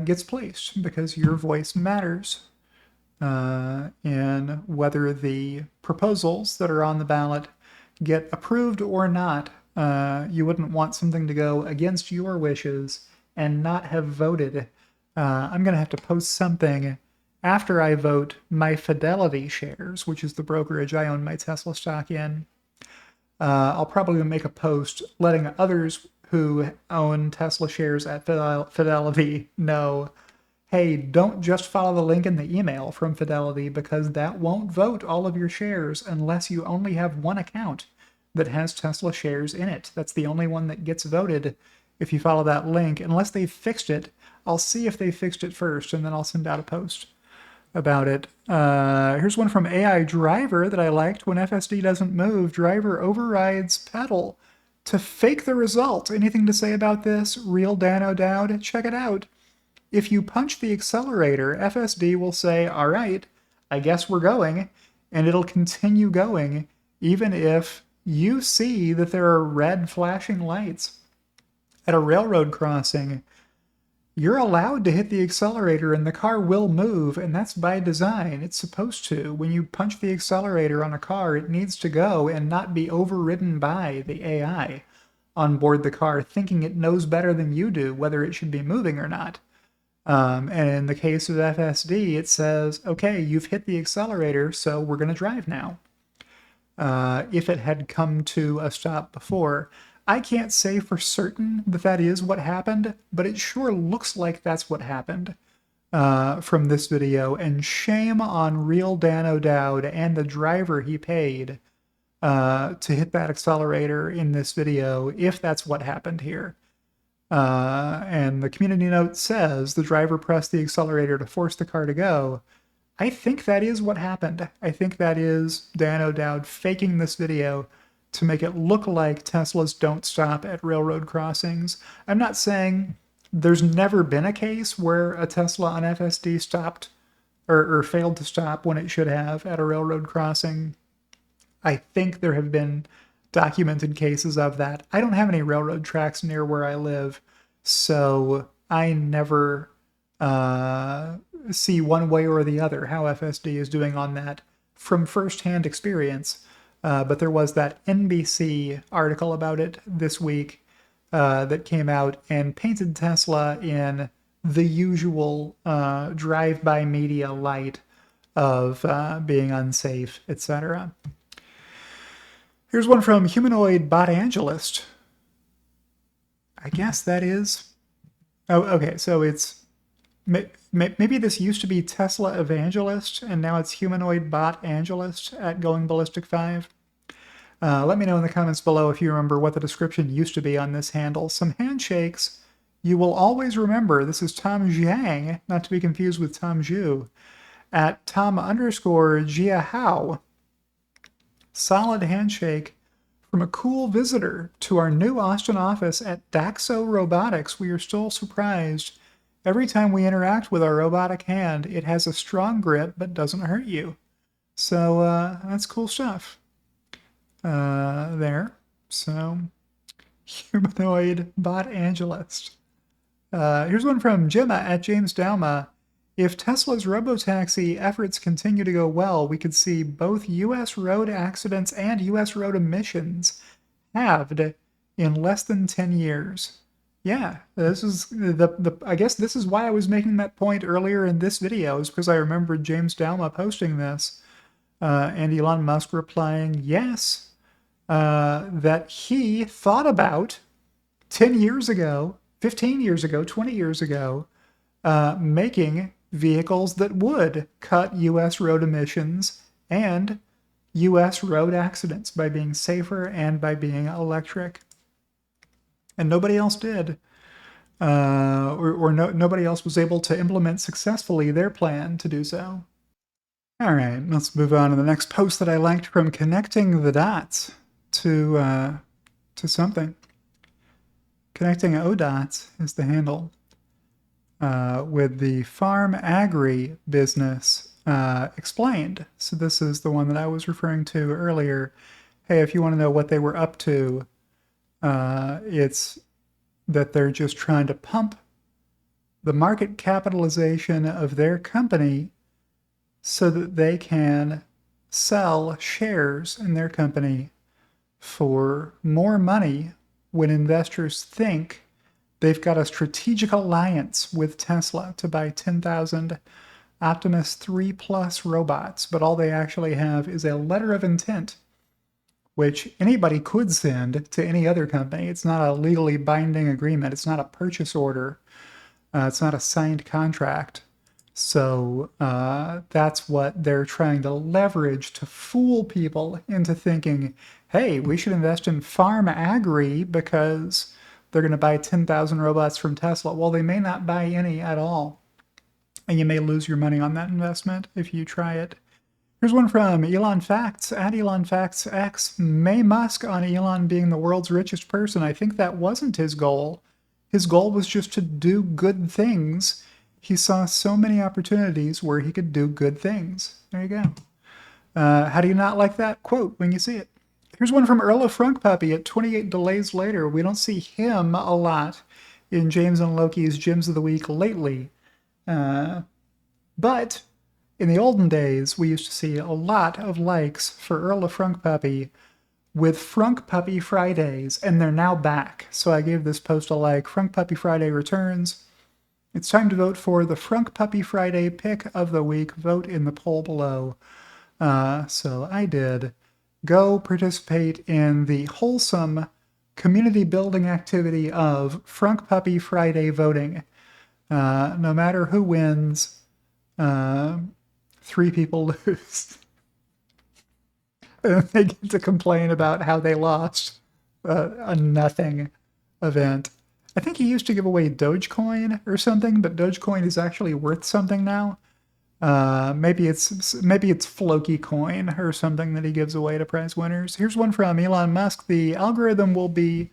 gets placed because your voice matters in whether the proposals that are on the ballot get approved or not. You wouldn't want something to go against your wishes and not have voted. I'm going to have to post something after I vote my Fidelity shares, which is the brokerage I own my Tesla stock in. I'll probably make a post letting others who own Tesla shares at Fidelity know, hey, don't just follow the link in the email from Fidelity because that won't vote all of your shares unless you only have one account that has Tesla shares in it. That's the only one that gets voted if you follow that link, unless they've fixed it. I'll see if they fixed it first, and then I'll send out a post about it. Here's one from AI Driver that I liked. When FSD doesn't move, driver overrides pedal to fake the result. Anything to say about this? Real Dan O'Dowd? Check it out. If you punch the accelerator, FSD will say, all right, I guess we're going, and it'll continue going, even if you see that there are red flashing lights. At a railroad crossing, you're allowed to hit the accelerator and the car will move, and that's by design. It's supposed to. When you punch the accelerator on a car, it needs to go and not be overridden by the AI on board the car, thinking it knows better than you do whether it should be moving or not. And in the case of FSD, it says, okay, you've hit the accelerator, so we're going to drive now. If it had come to a stop before. I can't say for certain that that is what happened, but it sure looks like that's what happened from this video. And shame on real Dan O'Dowd and the driver he paid to hit that accelerator in this video, if that's what happened here. And the community note says the driver pressed the accelerator to force the car to go. I think that is what happened. I think that is Dan O'Dowd faking this video to make it look like Teslas don't stop at railroad crossings. I'm not saying there's never been a case where a Tesla on FSD stopped or failed to stop when it should have at a railroad crossing. I think there have been documented cases of that. I don't have any railroad tracks near where I live, so I never see one way or the other how FSD is doing on that from firsthand experience. But there was that NBC article about it this week that came out and painted Tesla in the usual drive-by media light of being unsafe, etc. Here's one from Humanoid Bot Angelist. I guess that is... Oh, okay, so it's... Maybe this used to be Tesla Evangelist, and now it's Humanoid Bot Angelist at Going Ballistic 5. Let me know in the comments below if you remember what the description used to be on this handle. Some handshakes you will always remember. This is Tom Zhang, not to be confused with Tom Zhu, at Tom_Jiahao. Solid handshake from a cool visitor to our new Austin office at Daxo Robotics. We are still surprised. Every time we interact with our robotic hand, it has a strong grip but doesn't hurt you. So that's cool stuff. There. So, Humanoid Bot Angelist. Here's one from Gemma at James Dauma. If Tesla's robotaxi efforts continue to go well, we could see both U.S. road accidents and U.S. road emissions halved in less than 10 years. Yeah, this is I guess this is why I was making that point earlier in this video, is because I remembered James Dauma posting this, and Elon Musk replying, yes, that he thought about 10 years ago, 15 years ago, 20 years ago, making vehicles that would cut U.S. road emissions and U.S. road accidents by being safer and by being electric. And nobody else did. Nobody else was able to implement successfully their plan to do so. All right, let's move on to the next post that I liked from Connecting the Dots to something. Connecting ODots is the handle. With the Farm Agri business explained. So this is the one that I was referring to earlier. Hey, if you want to know what they were up to, it's that they're just trying to pump the market capitalization of their company so that they can sell shares in their company for more money when investors think they've got a strategic alliance with Tesla to buy 10,000 Optimus 3 Plus robots, but all they actually have is a letter of intent, which anybody could send to any other company. It's not a legally binding agreement. It's not a purchase order. It's not a signed contract. So that's what they're trying to leverage to fool people into thinking, hey, we should invest in farm agri because they're going to buy 10,000 robots from Tesla. Well, they may not buy any at all. And you may lose your money on that investment if you try it. Here's one from Elon Facts, at Elon Facts X. May Musk on Elon being the world's richest person. I think that wasn't his goal. His goal was just to do good things. He saw so many opportunities where he could do good things. There you go. How do you not like that quote when you see it? Here's one from Earl of Frunkpuppy at 28 delays later. We don't see him a lot in James and Loki's Gems of the Week lately. But in the olden days, we used to see a lot of likes for Earl of Frunkpuppy with Frunkpuppy Fridays, and they're now back. So I gave this post a like. Frunkpuppy Friday returns. It's time to vote for the Frunkpuppy Friday pick of the week. Vote in the poll below. So I did. Go participate in the wholesome community building activity of Frunkpuppy Friday voting. No matter who wins, 3 people lose. They get to complain about how they lost a nothing event. I think he used to give away Dogecoin or something, but Dogecoin is actually worth something now. Maybe it's Floki coin or something that he gives away to prize winners. Here's one from Elon Musk. The algorithm will be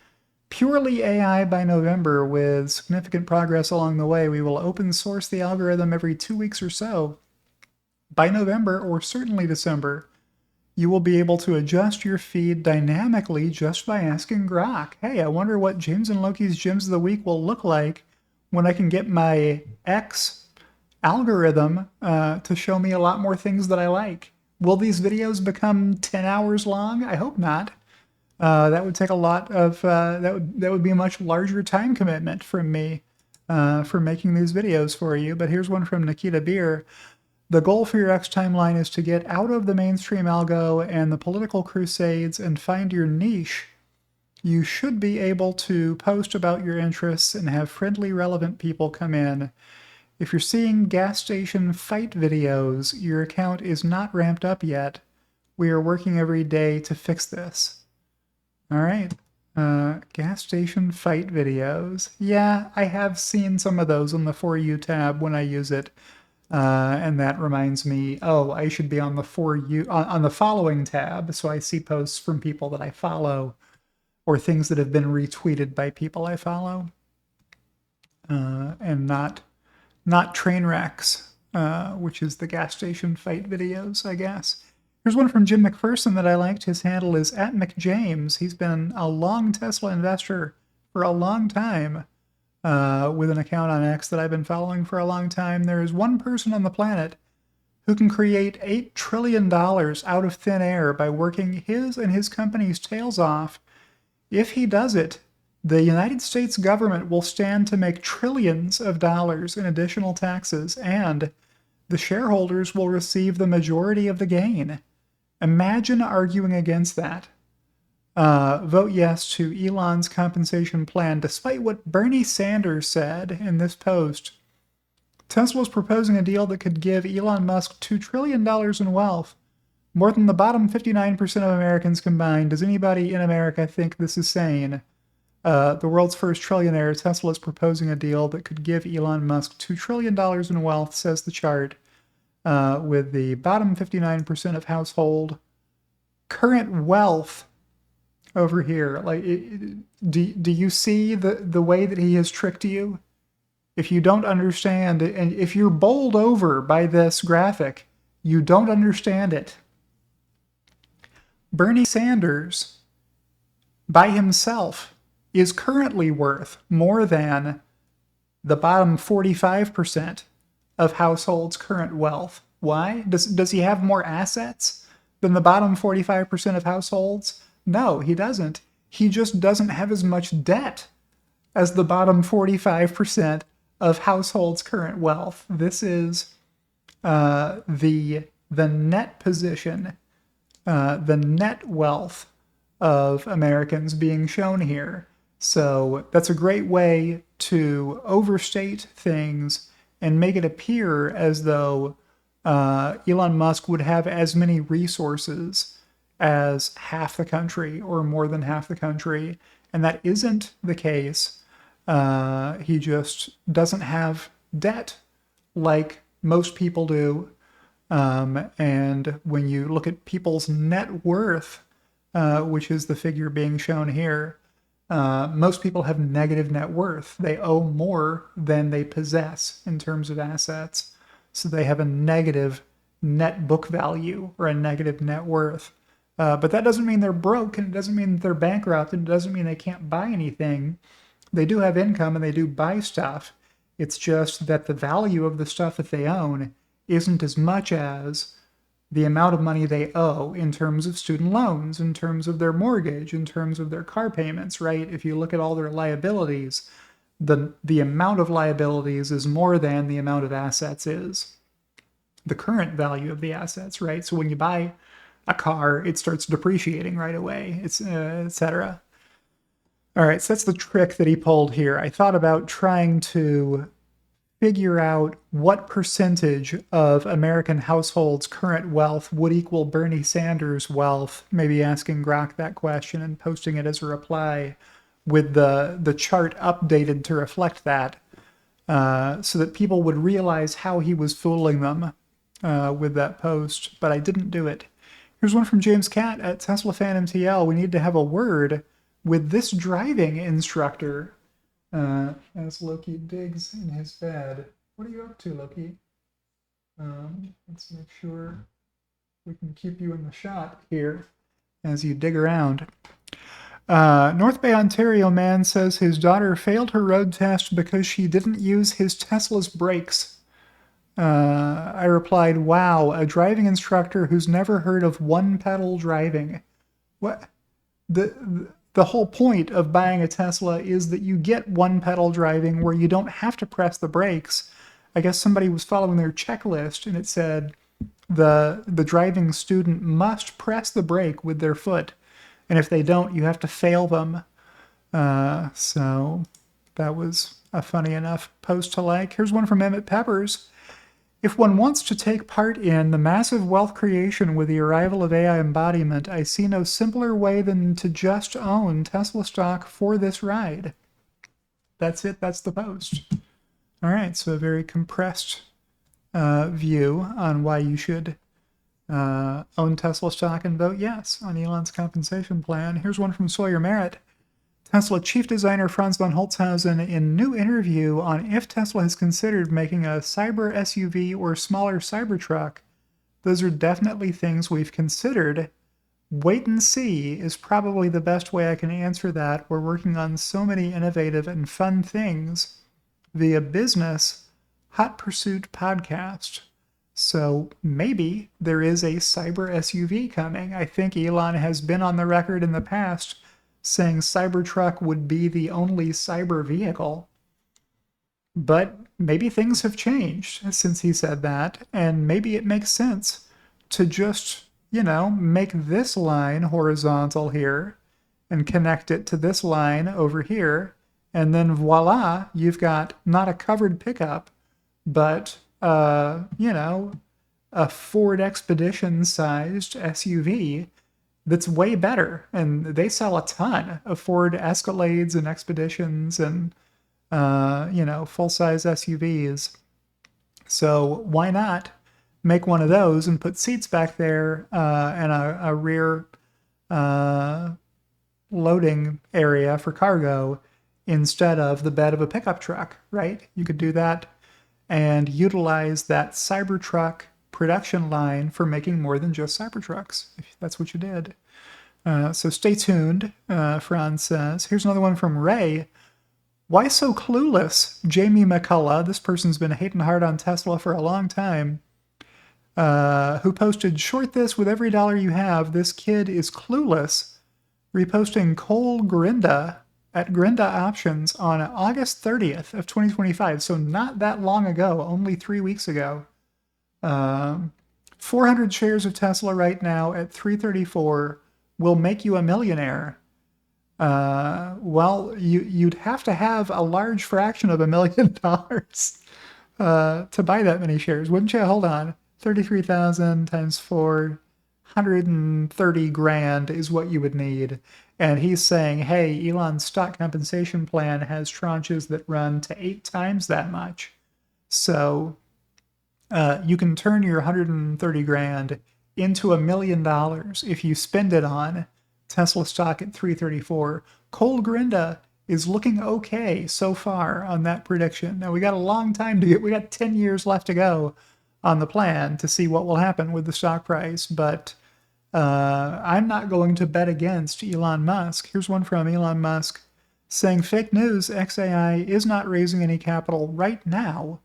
purely AI by November with significant progress along the way. We will open source the algorithm every 2 weeks or so. By November, or certainly December, you will be able to adjust your feed dynamically just by asking Grok. Hey, I wonder what James and Loki's Gems of the Week will look like when I can get my X algorithm to show me a lot more things that I like. Will these videos become 10 hours long? I hope not. That would take a lot of, that would be a much larger time commitment from me for making these videos for you. But here's one from Nikita Beer. The goal for your X timeline is to get out of the mainstream algo and the political crusades and find your niche. You should be able to post about your interests and have friendly, relevant people come in. If you're seeing gas station fight videos, your account is not ramped up yet. We are working every day to fix this. All right. Gas station fight videos. Yeah, I have seen some of those on the For You tab when I use it. And that reminds me, oh, I should be on the For You, on the following tab, so I see posts from people that I follow or things that have been retweeted by people I follow, and not train wrecks, which is the gas station fight videos, I guess. Here's one from Jim McPherson that I liked. His handle is @McJames. He's been a long Tesla investor for a long time. With an account on X that I've been following for a long time. There is one person on the planet who can create $8 trillion out of thin air by working his and his company's tails off. If he does it, the United States government will stand to make trillions of dollars in additional taxes, and the shareholders will receive the majority of the gain. Imagine arguing against that. Vote yes to Elon's compensation plan, despite what Bernie Sanders said in this post. Tesla's proposing a deal that could give Elon Musk $2 trillion in wealth, more than the bottom 59% of Americans combined. Does anybody in America think this is sane? The world's first trillionaire, Tesla is proposing a deal that could give Elon Musk $2 trillion in wealth, says the chart, with the bottom 59% of household current wealth over here. Like, do you see the way that he has tricked you? If you don't understand, and if you're bowled over by this graphic, you don't understand it. Bernie Sanders, by himself, is currently worth more than the bottom 45% of households' current wealth. Why? Does he have more assets than the bottom 45% of households? No, he doesn't. He just doesn't have as much debt as the bottom 45% of households' current wealth. This is the net position, the net wealth of Americans being shown here. So that's a great way to overstate things and make it appear as though Elon Musk would have as many resources as half the country or more than half the country. And that isn't the case. He just doesn't have debt like most people do. And when you look at people's net worth, which is the figure being shown here, most people have negative net worth. They owe more than they possess in terms of assets. So they have a negative net book value or a negative net worth. But that doesn't mean they're broke, and it doesn't mean they're bankrupt, and it doesn't mean they can't buy anything. They do have income and they do buy stuff. It's just that the value of the stuff that they own isn't as much as the amount of money they owe in terms of student loans, in terms of their mortgage, in terms of their car payments, right? If you look at all their liabilities, the amount of liabilities is more than the amount of assets is. The current value of the assets, right? So when you buy a car, it starts depreciating right away, etc. All right, so that's the trick that he pulled here. I thought about trying to figure out what percentage of American households' current wealth would equal Bernie Sanders' wealth, maybe asking Grok that question and posting it as a reply with the chart updated to reflect that, so that people would realize how he was fooling them with that post, but I didn't do it. Here's one from James Catt at Tesla Fan MTL. We need to have a word with this driving instructor. As Loki digs in his bed. What are you up to, Loki? Let's make sure we can keep you in the shot here as you dig around. North Bay, Ontario man says his daughter failed her road test because she didn't use his Tesla's brakes. I replied, wow, a driving instructor who's never heard of one-pedal driving. What? The whole point of buying a Tesla is that you get one-pedal driving where you don't have to press the brakes. I guess somebody was following their checklist and it said the driving student must press the brake with their foot. And if they don't, you have to fail them. So that was a funny enough post to like. Here's one from Emmett Peppers. If one wants to take part in the massive wealth creation with the arrival of AI embodiment, I see no simpler way than to just own Tesla stock for this ride. That's it. That's the post. All right. So a very compressed view on why you should own Tesla stock and vote yes on Elon's compensation plan. Here's one from Sawyer Merritt. Tesla chief designer Franz von Holzhausen in new interview on if Tesla has considered making a cyber SUV or smaller Cybertruck. Those are definitely things we've considered. Wait and see is probably the best way I can answer that. We're working on so many innovative and fun things via business Hot Pursuit podcast. So maybe there is a cyber SUV coming. I think Elon has been on the record in the past saying Cybertruck would be the only cyber vehicle. But maybe things have changed since he said that, and maybe it makes sense to just, make this line horizontal here and connect it to this line over here, and then voila, you've got not a covered pickup, but, a Ford Expedition-sized SUV that's way better. And they sell a ton of Ford Escalades and Expeditions and, full-size SUVs. So why not make one of those and put seats back there and a rear loading area for cargo instead of the bed of a pickup truck, right? You could do that and utilize that Cybertruck production line for making more than just Cybertrucks, if that's what you did. So stay tuned, Franz says. Here's another one from Ray. Why so clueless? Jamie McCullough, this person's been hating hard on Tesla for a long time, who posted, short this with every dollar you have. This kid is clueless. Reposting Cole Grinda at Grinda Options on August 30th of 2025. So not that long ago, only 3 weeks ago. 400 shares of Tesla right now at $334 will make you a millionaire. Well, you'd have to have a large fraction of $1 million to buy that many shares, wouldn't you? Hold on. 33,000 times 4, 130 grand is what you would need. And he's saying, hey, Elon's stock compensation plan has tranches that run to 8 times that much. So you can turn your 130 grand into $1 million if you spend it on Tesla stock at 334. Cole Grinda is looking okay so far on that prediction. Now, we got a long time to get, we got 10 years left to go on the plan to see what will happen with the stock price, but I'm not going to bet against Elon Musk. Here's one from Elon Musk saying, fake news, XAI is not raising any capital right now.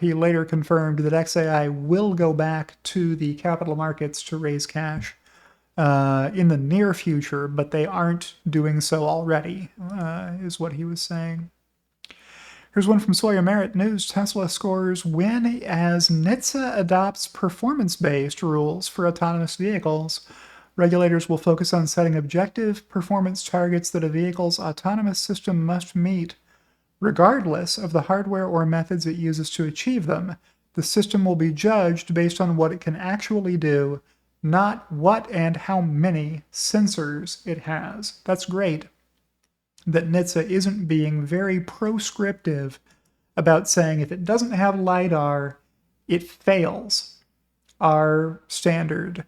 He later confirmed that XAI will go back to the capital markets to raise cash in the near future, but they aren't doing so already, is what he was saying. Here's one from Sawyer Merritt News. Tesla scores win as NHTSA adopts performance-based rules for autonomous vehicles. Regulators will focus on setting objective performance targets that a vehicle's autonomous system must meet, regardless of the hardware or methods it uses to achieve them. The system will be judged based on what it can actually do, not what and how many sensors it has. That's great that NHTSA isn't being very proscriptive about saying if it doesn't have LiDAR, it fails our standard,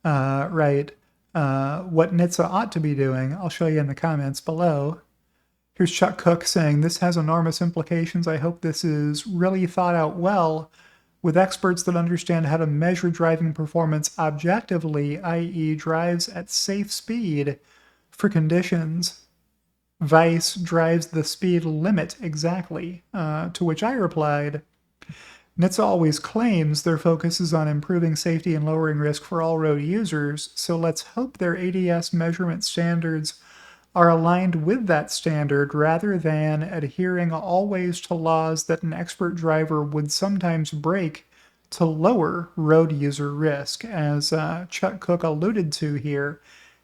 right? What NHTSA ought to be doing, I'll show you in the comments below. Here's Chuck Cook saying, this has enormous implications. I hope this is really thought out well with experts that understand how to measure driving performance objectively, i.e. drives at safe speed for conditions. Vice drives the speed limit exactly, to which I replied, NHTSA always claims their focus is on improving safety and lowering risk for all road users, so let's hope their ADS measurement standards are aligned with that standard rather than adhering always to laws that an expert driver would sometimes break to lower road user risk. As Chuck Cook alluded to here,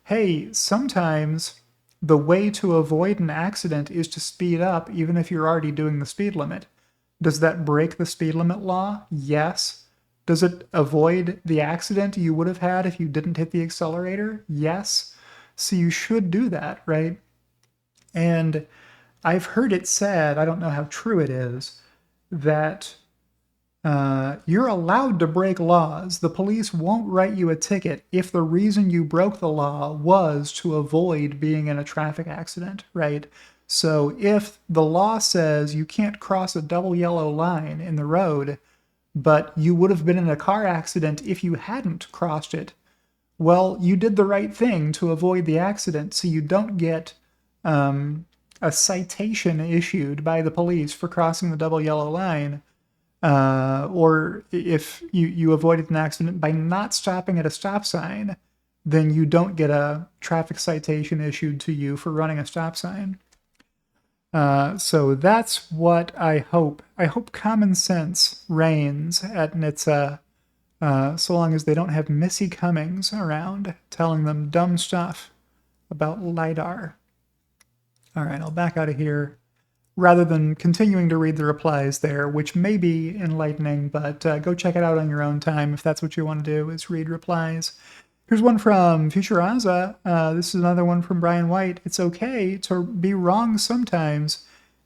hey, sometimes the way to avoid an accident is to speed up even if you're already doing the speed limit. Does that break the speed limit law? Yes. Does it avoid the accident you would have had if you didn't hit the accelerator? Yes. So you should do that, right? And I've heard it said, I don't know how true it is, that you're allowed to break laws. The police won't write you a ticket if the reason you broke the law was to avoid being in a traffic accident, right? So if the law says you can't cross a double yellow line in the road, but you would have been in a car accident if you hadn't crossed it, well, you did the right thing to avoid the accident, so you don't get a citation issued by the police for crossing the double yellow line. Or if you avoided an accident by not stopping at a stop sign, then you don't get a traffic citation issued to you for running a stop sign. So that's what I hope. I hope common sense reigns at NHTSA, so long as they don't have Missy Cummings around telling them dumb stuff about LiDAR. All right, I'll back out of here rather than continuing to read the replies there, which may be enlightening, but go check it out on your own time if that's what you want to do, is read replies. Here's one from Futuraza. This is another one from Brian White. It's okay to be wrong sometimes.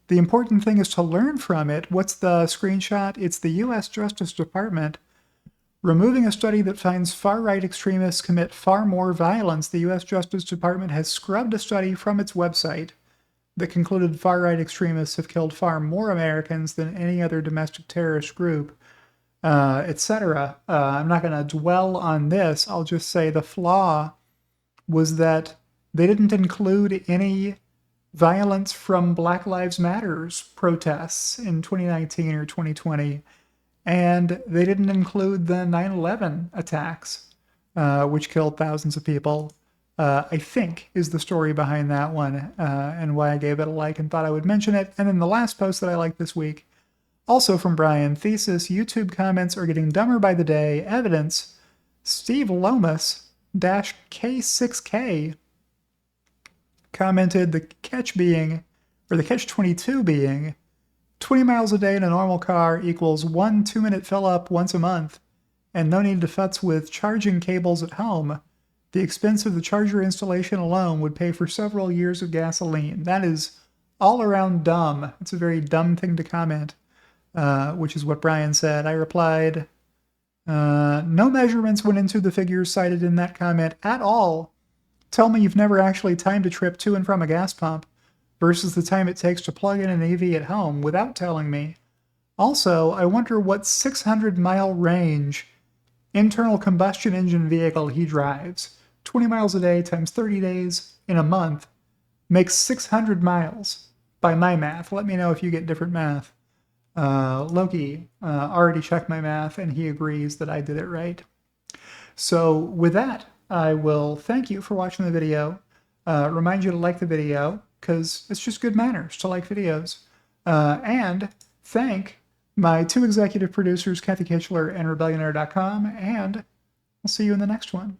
The important thing is to learn from it. What's the screenshot? It's the U.S. Justice Department removing a study that finds far-right extremists commit far more violence. The U.S. Justice Department has scrubbed a study from its website that concluded far-right extremists have killed far more Americans than any other domestic terrorist group, etc. I'm not going to dwell on this. I'll just say the flaw was that they didn't include any violence from Black Lives Matter's protests in 2019 or 2020, and they didn't include the 9/11 attacks, which killed thousands of people. I think is the story behind that one, and why I gave it a like and thought I would mention it. And then the last post that I liked this week, also from Brian, thesis, YouTube comments are getting dumber by the day. Evidence, Steve Lomas -K6K commented the catch 22 being 20 miles a day in a normal car equals 1 2-minute fill up once a month, and no need to futz with charging cables at home. The expense of the charger installation alone would pay for several years of gasoline. That is all around dumb. It's a very dumb thing to comment, which is what Brian said. I replied, no measurements went into the figures cited in that comment at all. Tell me you've never actually timed a trip to and from a gas pump versus the time it takes to plug in an EV at home without telling me. Also, I wonder what 600-mile range internal combustion engine vehicle he drives. 20 miles a day times 30 days in a month makes 600 miles by my math. Let me know if you get different math. Loki already checked my math, and he agrees that I did it right. So with that, I will thank you for watching the video. Remind you to like the video, because it's just good manners to like videos. And thank my 2 executive producers, Kathy Kitchler and Rebellionaire.com, and I'll see you in the next one.